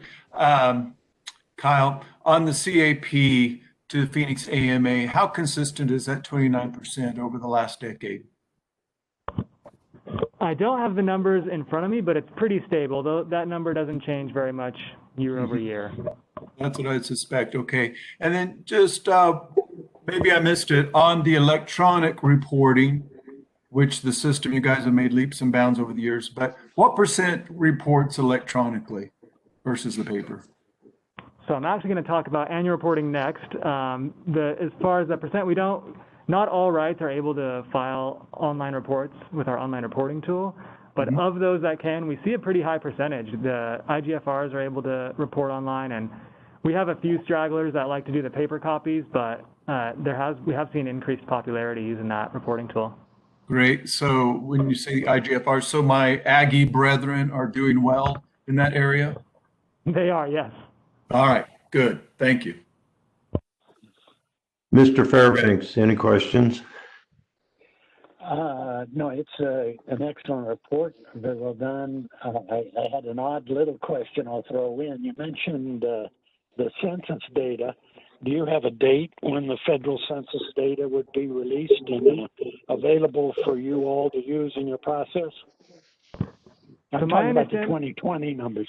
Kyle, on the CAP to the Phoenix AMA, how consistent is that 29% over the last decade? I don't have the numbers in front of me, but it's pretty stable, though that number doesn't change very much year over year. That's what I suspect. Okay. And then just maybe I missed it on the electronic reporting, which the system, you guys have made leaps and bounds over the years, but what % reports electronically versus the paper? So I'm actually going to talk about annual reporting next. As far as the percent, not all rights are able to file online reports with our online reporting tool, but of those that can, we see a pretty high percentage. The IGFRs are able to report online, and we have a few stragglers that like to do the paper copies, but we have seen increased popularity using that reporting tool. Great. So when you say IGFR, so my Aggie brethren are doing well in that area? They are, yes. All right, good. Thank you. Mr. Fairbanks, any questions? No, it's an excellent report, very well done. I had an odd little question I'll throw in. You mentioned the census data. Do you have a date when the federal census data would be released and available for you all to use in your process? I'm talking about the 2020 numbers.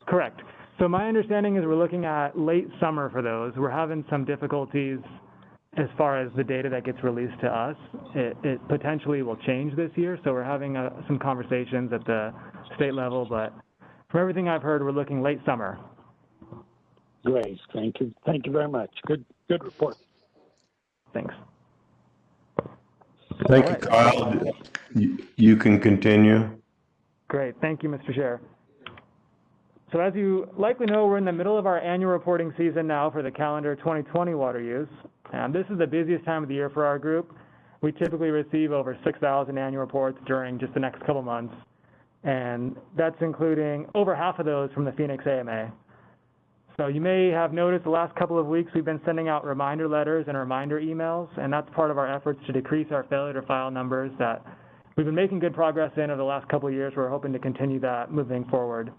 Correct. So my understanding is we're looking at late summer for those. We're having some difficulties as far as the data that gets released to us. It potentially will change this year, so we're having some conversations at the state level, but from everything I've heard, we're looking late summer. Great, thank you. Thank you very much. Good report. Thanks. Thank you, Kyle. You can continue. Great, thank you, Mr. Chair. So as you likely know, we're in the middle of our annual reporting season now for the calendar 2020 water use. And this is the busiest time of the year for our group. We typically receive over 6,000 annual reports during just the next couple months. And that's including over half of those from the Phoenix AMA. So you may have noticed the last couple of weeks we've been sending out reminder letters and reminder emails, and that's part of our efforts to decrease our failure to file numbers that we've been making good progress in over the last couple of years. We're hoping to continue that moving forward.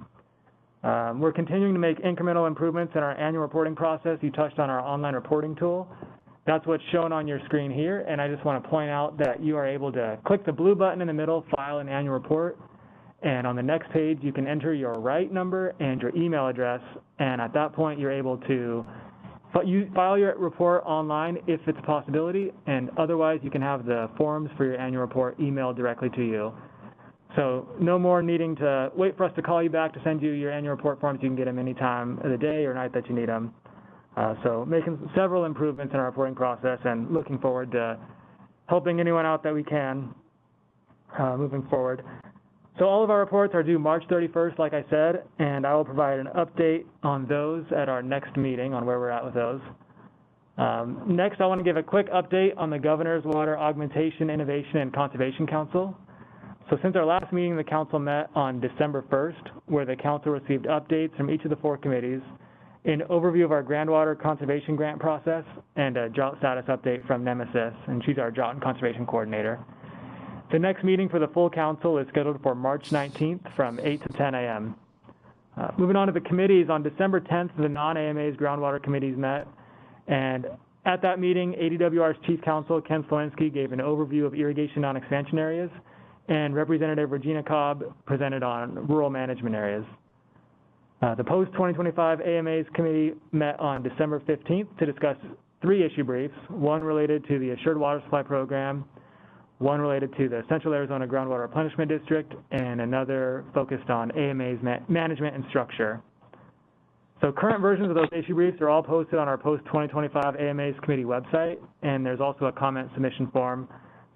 We're continuing to make incremental improvements in our annual reporting process. You touched on our online reporting tool. That's what's shown on your screen here, and I just want to point out that you are able to click the blue button in the middle, file an annual report, and on the next page you can enter your right number and your email address, and at that point you're able to file your report online if it's a possibility, and otherwise you can have the forms for your annual report emailed directly to you. So no more needing to wait for us to call you back to send you your annual report forms. You can get them any time of the day or night that you need them. So making several improvements in our reporting process and looking forward to helping anyone out that we can moving forward. So all of our reports are due March 31st, like I said, and I will provide an update on those at our next meeting on where we're at with those. Next, I want to give a quick update on the Governor's Water Augmentation, Innovation, and Conservation Council. So since our last meeting, the council met on December 1st, where the council received updates from each of the 4 committees, an overview of our groundwater conservation grant process, and a drought status update from Nemesis, and she's our drought and conservation coordinator. The next meeting for the full council is scheduled for March 19th from 8 to 10 a.m. Moving on to the committees, on December 10th, the non-AMA's groundwater committees met, and at that meeting, ADWR's chief counsel, Ken Slowinski, gave an overview of irrigation non-expansion areas, and Representative Regina Cobb presented on rural management areas. The post-2025 AMA's committee met on December 15th to discuss 3 issue briefs, one related to the Assured Water Supply Program, one related to the Central Arizona Groundwater Replenishment District, and another focused on AMA's management and structure. So current versions of those issue briefs are all posted on our post-2025 AMA's committee website, and there's also a comment submission form,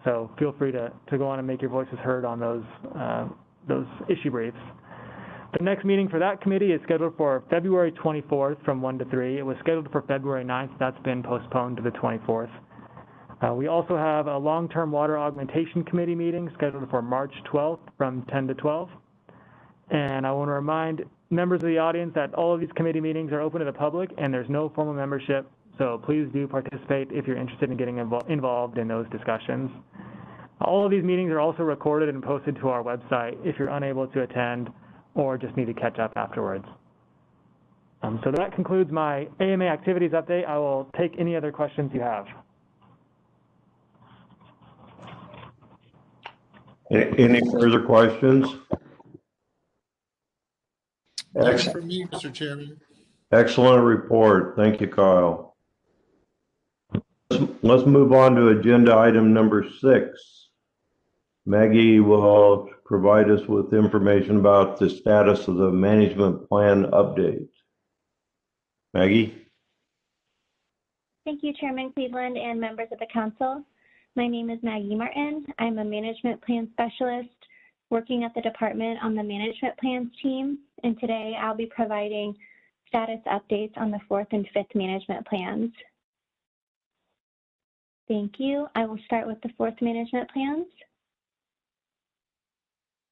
so feel free to go on and make your voices heard on those issue briefs. The next meeting for that committee is scheduled for February 24th from 1 to 3. It was scheduled for February 9th. That's been postponed to the 24th. We also have a long-term water augmentation committee meeting scheduled for March 12th from 10 to 12. And I want to remind members of the audience that all of these committee meetings are open to the public and there's no formal membership. So please do participate if you're interested in getting involved in those discussions. All of these meetings are also recorded and posted to our website if you're unable to attend or just need to catch up afterwards. So that concludes my AMA activities update. I will take any other questions you have. Any further questions? None from me, Mr. Chairman. Excellent report. Thank you, Kyle. Let's move on to agenda item number 6. Maggie will provide us with information about the status of the management plan update. Maggie? Thank you, Chairman Cleveland and members of the council. My name is Maggie Martin. I'm a management plan specialist working at the department on the management plans team, and today I'll be providing status updates on the 4th and 5th management plans. Thank you. I will start with the 4th management plans.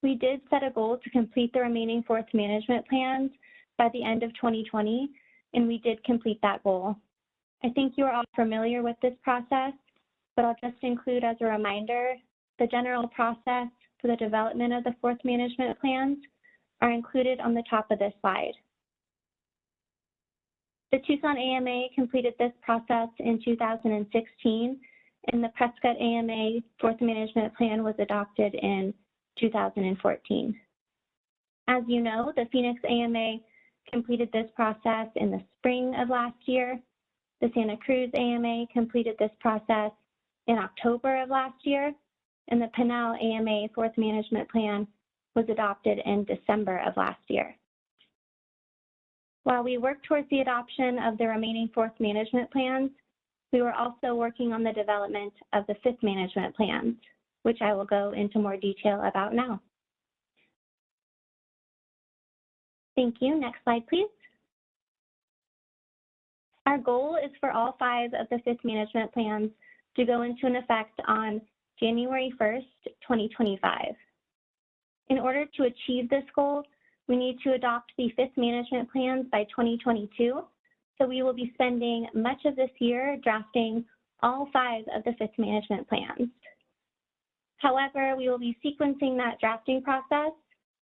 We did set a goal to complete the remaining 4th management plans by the end of 2020, and we did complete that goal. I think you are all familiar with this process, but I'll just include as a reminder, the general process for the development of the fourth management plans are included on the top of this slide. The Tucson AMA completed this process in 2016, and the Prescott AMA fourth management plan was adopted in 2014. As you know, the Phoenix AMA completed this process in the spring of last year. The Santa Cruz AMA completed this process in October of last year, and the Pinal AMA fourth management plan was adopted in December of last year. While we work towards the adoption of the remaining fourth management plans, we were also working on the development of the fifth management plans, which I will go into more detail about now. Thank you. Next slide, please. Our goal is for all 5 of the fifth management plans to go into an effect on January 1st, 2025. In order to achieve this goal, we need to adopt the fifth management plans by 2022. So we will be spending much of this year drafting all 5 of the fifth management plans. However, we will be sequencing that drafting process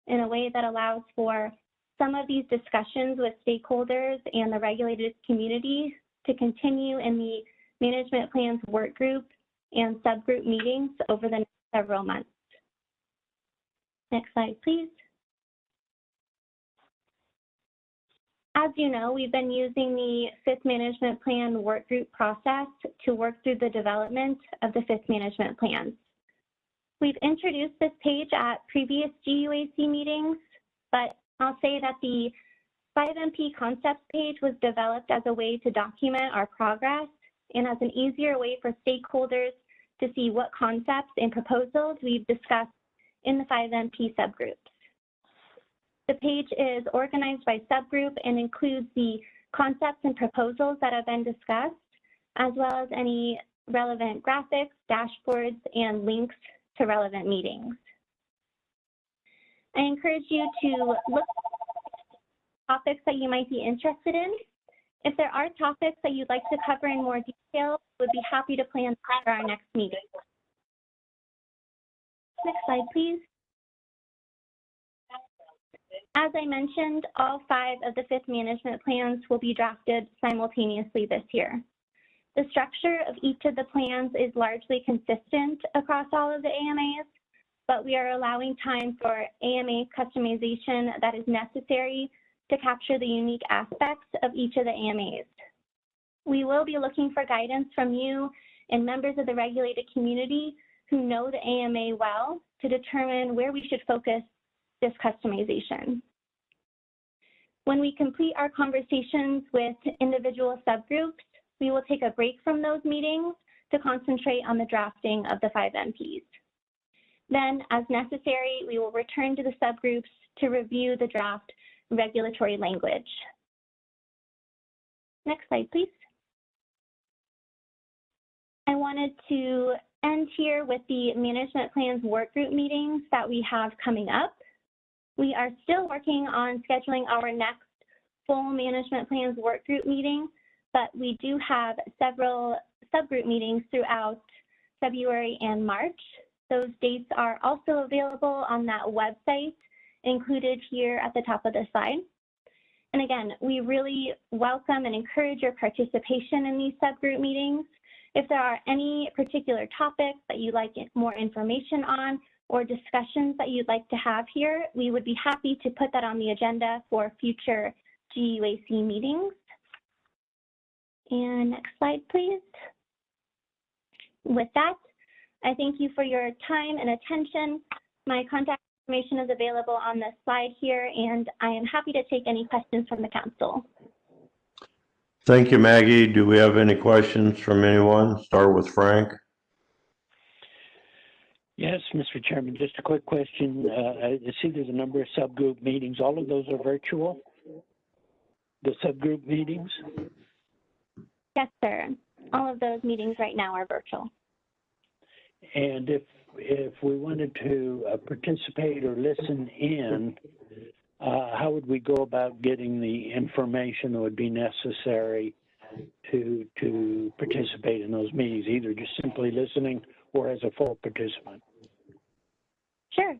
in a way that allows for some of these discussions with stakeholders and the regulated community to continue in the management plans work group and subgroup meetings over the next several months. Next slide, please. As you know, we've been using the fifth management plan work group process to work through the development of the fifth management plans. We've introduced this page at previous GUAC meetings, but I'll say that the 5MP concepts page was developed as a way to document our progress and as an easier way for stakeholders to see what concepts and proposals we've discussed in the 5MP subgroups. The page is organized by subgroup and includes the concepts and proposals that have been discussed, as well as any relevant graphics, dashboards, and links to relevant meetings. I encourage you to look at topics that you might be interested in. If there are topics that you'd like to cover in more detail, we'd be happy to plan for our next meeting. Next slide, please. As I mentioned, all 5 of the fifth management plans will be drafted simultaneously this year. The structure of each of the plans is largely consistent across all of the AMAs, but we are allowing time for AMA customization that is necessary to capture the unique aspects of each of the AMAs. We will be looking for guidance from you and members of the regulated community who know the AMA well to determine where we should focus this customization. When we complete our conversations with individual subgroups, we will take a break from those meetings to concentrate on the drafting of the 5 MPs. Then, as necessary, we will return to the subgroups to review the draft regulatory language. Next slide, please. I wanted to end here with the management plans work group meetings that we have coming up. We are still working on scheduling our next full management plans work group meeting, but we do have several subgroup meetings throughout February and March. Those dates are also available on that website included here at the top of the slide. And again, we really welcome and encourage your participation in these subgroup meetings. If there are any particular topics that you'd like more information on or discussions that you'd like to have here, we would be happy to put that on the agenda for future GUAC meetings. And next slide, please. With that, I thank you for your time and attention. My contact information is available on this slide here, and I am happy to take any questions from the council. Thank you, Maggie. Do we have any questions from anyone? Start with Frank. Yes, Mr. Chairman, just a quick question. I see there's a number of subgroup meetings. All of those are virtual? The subgroup meetings? Yes, sir. All of those meetings right now are virtual. And if we wanted to participate or listen in, how would we go about getting the information that would be necessary to participate in those meetings, either just simply listening or as a full participant? Sure.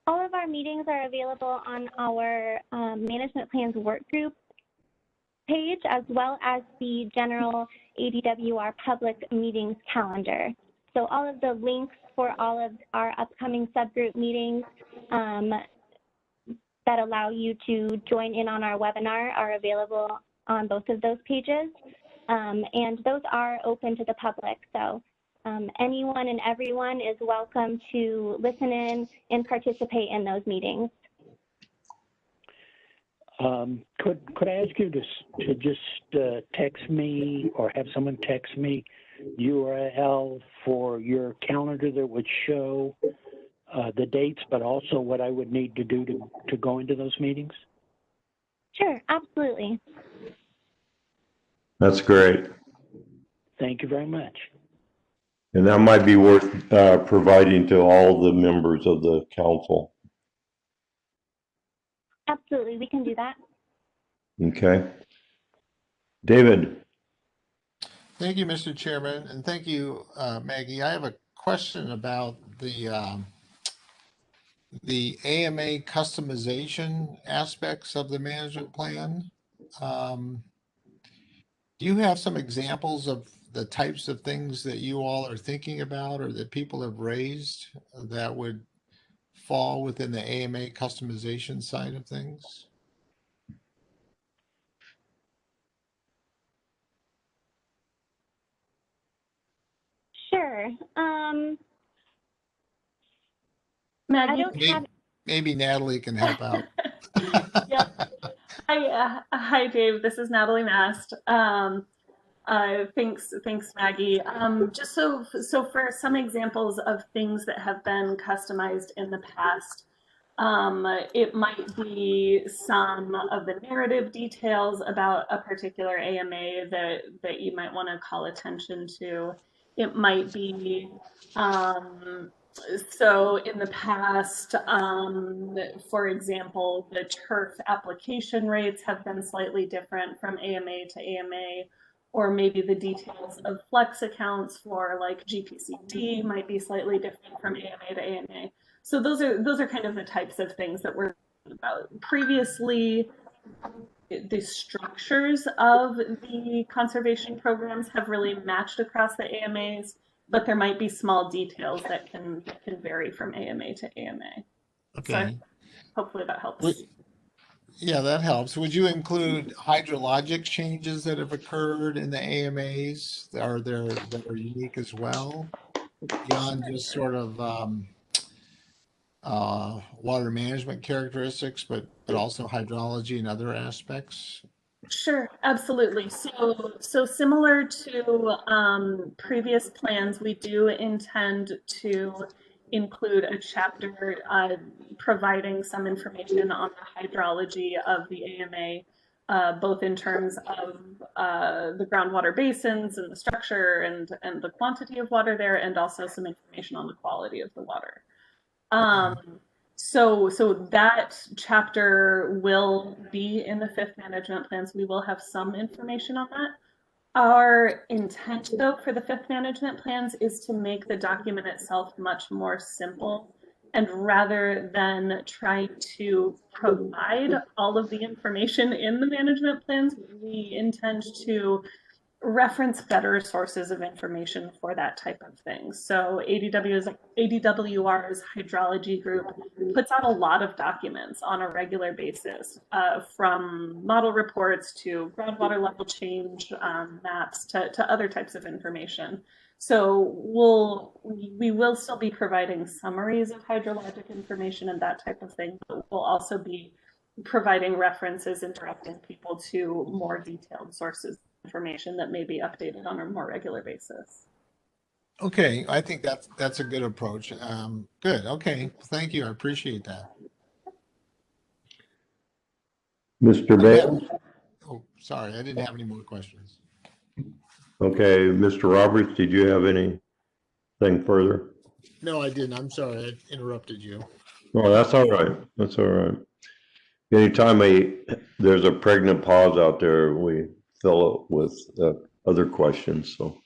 All of our meetings are available on our management plans work group page, as well as the general ADWR public meetings calendar. So all of the links for all of our upcoming subgroup meetings that allow you to join in on our webinar are available on both of those pages. And those are open to the public. So anyone and everyone is welcome to listen in and participate in those meetings. Could I ask you to just text me or have someone text me URL for your calendar that would show the dates, but also what I would need to do to go into those meetings? Sure, absolutely. That's great. Thank you very much. And that might be worth providing to all the members of the council. Absolutely, we can do that. Okay. David. Thank you, Mr. Chairman, and thank you, Maggie. I have a question about the AMA customization aspects of the management plan. Do you have some examples of the types of things that you all are thinking about or that people have raised that would fall within the AMA customization side of things? Sure. Maggie, I don't have. Maybe Natalie can help out. Yep. Hi, Dave. This is Natalie Mast. Thanks, Maggie. Just so for some examples of things that have been customized in the past, it might be some of the narrative details about a particular AMA that you might want to call attention to. It might be so in the past, for example, the turf application rates have been slightly different from AMA to AMA, or maybe the details of flex accounts for like GPCD might be slightly different from AMA to AMA. So those are kind of the types of things that we're talking about. Previously, the structures of the conservation programs have really matched across the AMAs, but there might be small details that can vary from AMA to AMA. Okay. So hopefully that helps. Yeah, that helps. Would you include hydrologic changes that have occurred in the AMAs that are unique as well, beyond just sort of water management characteristics, but also hydrology and other aspects? Sure, absolutely. So similar to previous plans, we do intend to include a chapter providing some information on the hydrology of the AMA, both in terms of the groundwater basins and the structure and the quantity of water there, and also some information on the quality of the water. So that chapter will be in the 5th management plans. We will have some information on that. Our intent, though, for the 5th management plans is to make the document itself much more simple. And rather than try to provide all of the information in the management plans, we intend to reference better sources of information for that type of thing. So ADWR's hydrology group puts out a lot of documents on a regular basis, from model reports to groundwater level change maps to other types of information. So we will still be providing summaries of hydrologic information and that type of thing, but we'll also be providing references and directing people to more detailed sources information that may be updated on a more regular basis. Okay, I think that's a good approach. Good. Okay, thank you. I appreciate that. Mr. Bales? Oh, sorry, I didn't have any more questions. Okay, Mr. Roberts, did you have anything further? No, I didn't. I'm sorry, I interrupted you. Oh, that's all right. That's all right. Anytime there's a pregnant pause out there, we fill it with other questions. So,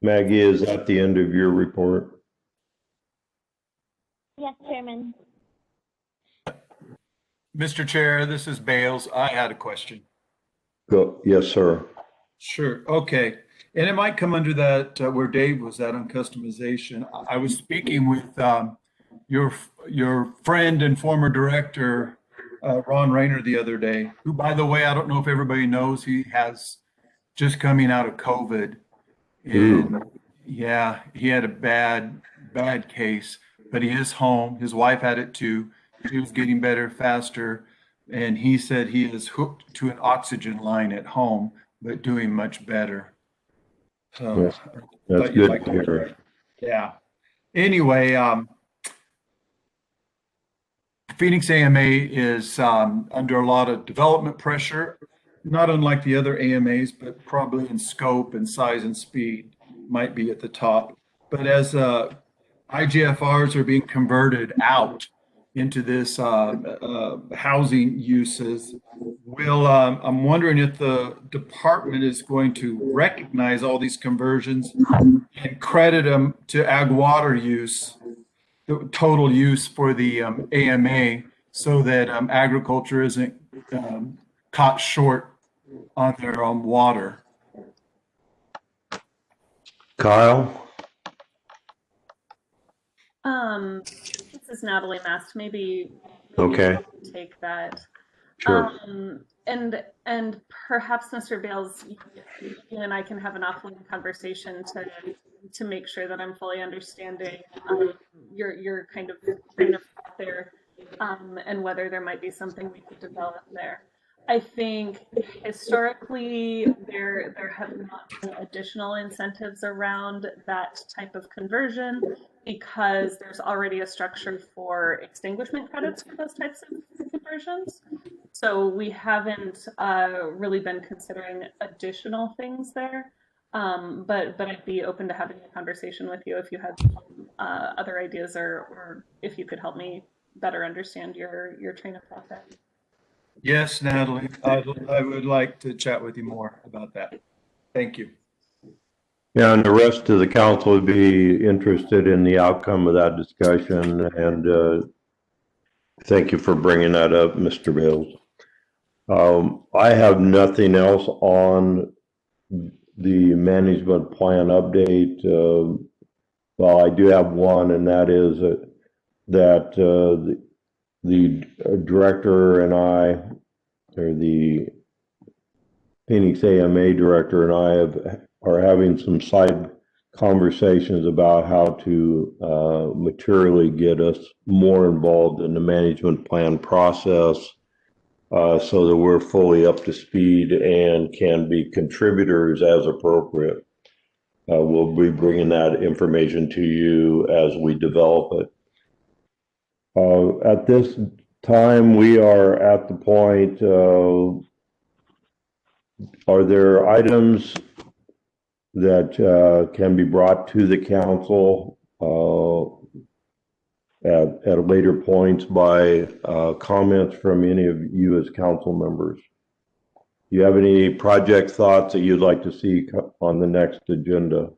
Maggie, is that the end of your report? Yes, Chairman. Mr. Chair, this is Bales. I had a question. Go. Yes, sir. Sure. Okay. And it might come under that where Dave was at on customization. I was speaking with your friend and former director, Ron Rayner, the other day, who, by the way, I don't know if everybody knows, he has just coming out of COVID. And yeah, he had a bad case, but he is home. His wife had it too. She was getting better faster. And he said he is hooked to an oxygen line at home, but doing much better. So Yes, that's good to hear. Yeah. Anyway, Phoenix AMA is under a lot of development pressure, not unlike the other AMAs, but probably in scope and size and speed might be at the top. But as IGFRs are being converted out into this housing uses, I'm wondering if the department is going to recognize all these conversions and credit them to ag water use, the total use for the AMA, so that agriculture isn't caught short on their water. Kyle? This is Natalie Mast. Maybe Okay. take that. Sure. And perhaps Mr. Bales, you and I can have an offline conversation to make sure that I'm fully understanding your kind of thought there, and whether there might be something we could develop there. I think historically there have not been additional incentives around that type of conversion because there's already a structure for extinguishment credits for those types of conversions. So we haven't really been considering additional things there. But I'd be open to having a conversation with you if you had other ideas or if you could help me better understand your train of thought there. Yes, Natalie, I would like to chat with you more about that. Thank you. Yeah, and the rest of the council would be interested in the outcome of that discussion, and thank you for bringing that up, Mr. Bales. I have nothing else on the management plan update. Well, I do have one, and that is that the director and I, or the Phoenix AMA director and I are having some side conversations about how to materially get us more involved in the management plan process, so that we're fully up to speed and can be contributors as appropriate. We'll be bringing that information to you as we develop it. At this time, we are at the point, are there items that can be brought to the council at later points by comments from any of you as council members? Do you have any project thoughts that you'd like to see on the next agenda?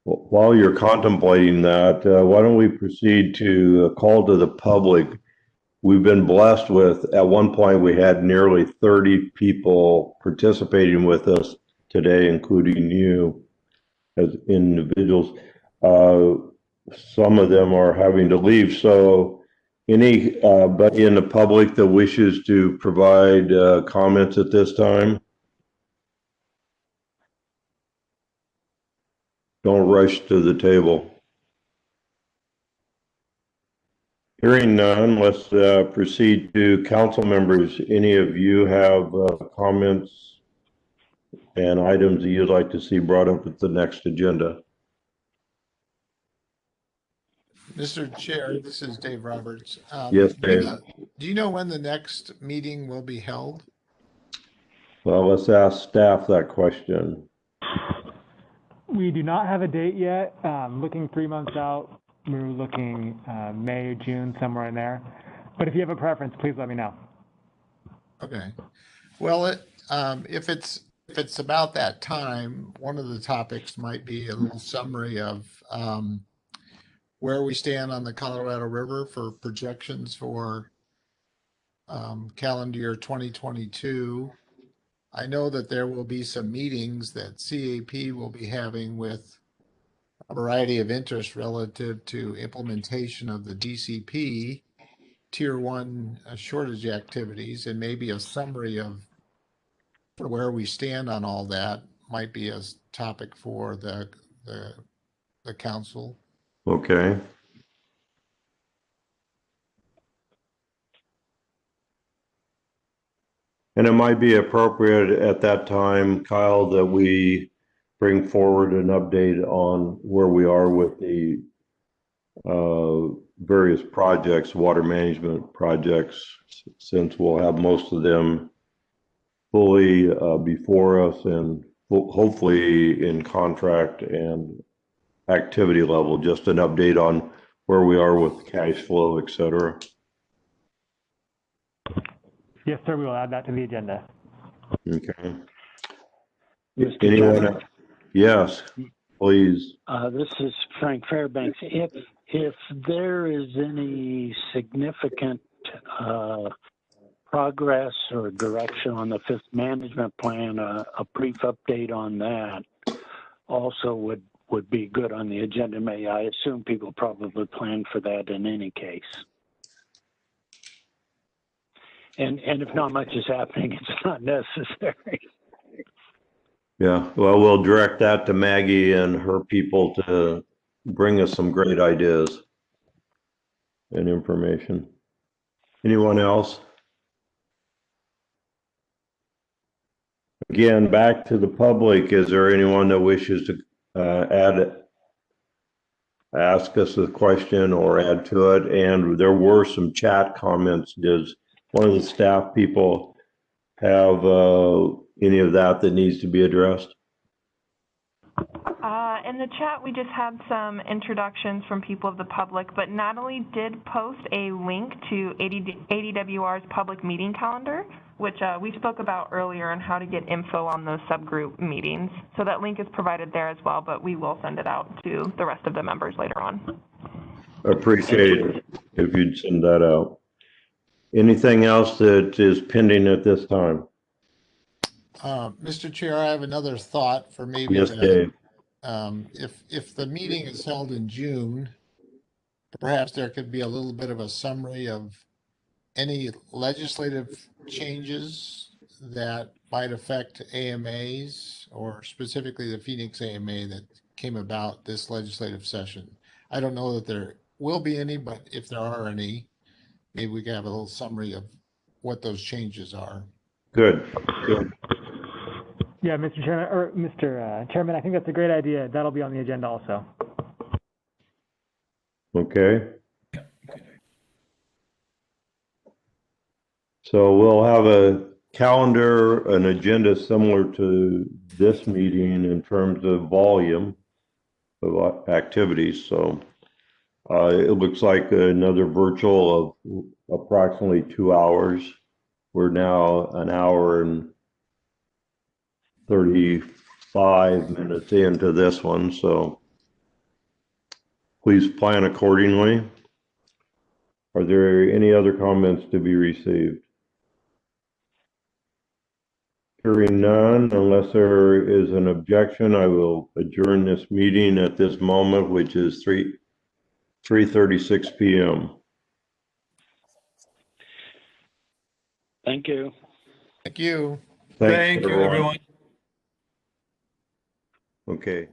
While you're contemplating that, why don't we proceed to a call to the public? We've been blessed with, at one point, we had nearly 30 people participating with us today, including you as individuals. Some of them are having to leave. So anybody in the public that wishes to provide comments at this time? Don't rush to the table. Hearing none, let's proceed to council members. Any of you have comments and items that you'd like to see brought up at the next agenda? Mr. Chair, this is Dave Roberts. Yes, Dave. Do you know when the next meeting will be held? Well, let's ask staff that question. We do not have a date yet. Looking 3 months out, we're looking May or June, somewhere in there. But if you have a preference, please let me know. Okay. Well, if it's about that time, one of the topics might be a little summary of where we stand on the Colorado River for projections for calendar year 2022. I know that there will be some meetings that CAP will be having with a variety of interests relative to implementation of the DCP Tier 1 shortage activities, and maybe a summary of where we stand on all that might be a topic for the council. Okay. And it might be appropriate at that time, Kyle, that we bring forward an update on where we are with the various projects, water management projects, since we'll have most of them fully before us and hopefully in contract and activity level, just an update on where we are with cash flow, et cetera. Yes, sir, we will add that to the agenda. Okay. Mr. Anyone Chairman? else? Yes, please. This is Frank Fairbanks. If there is any significant progress or direction on the fifth management plan, a brief update on that also would be good on the agenda. I assume people probably plan for that in any case. And if not much is happening, it's not necessary. Yeah, well, we'll direct that to Maggie and her people to bring us some great ideas and information. Anyone else? Again, back to the public. Is there anyone that wishes to ask us a question or add to it? And there were some chat comments. Does one of the staff people have any of that needs to be addressed? In the chat, we just had some introductions from people of the public, but Natalie did post a link to ADWR's public meeting calendar, which we spoke about earlier on how to get info on those subgroup meetings. So that link is provided there as well, but we will send it out to the rest of the members later on. Appreciate it if you'd send that out. Anything else that is pending at this time? Mr. Chair, I have another thought for maybe Yes, Dave. If the meeting is held in June, perhaps there could be a little bit of a summary of any legislative changes that might affect AMAs, or specifically the Phoenix AMA that came about this legislative session. I don't know that there will be any, but if there are any, maybe we can have a little summary of what those changes are. Good. Yeah, Mr. Chairman, or Mr. Chairman, I think that's a great idea. That'll be on the agenda also. Okay. So we'll have a calendar, an agenda similar to this meeting in terms of volume of activities. So it looks like another virtual of approximately 2 hours. We're now an hour and 35 minutes into this one, so please plan accordingly. Are there any other comments to be received? Hearing none, unless there is an objection, I will adjourn this meeting at this moment, which is 3:36 p.m. Thank you. Thank you. Thank you, everyone. Okay.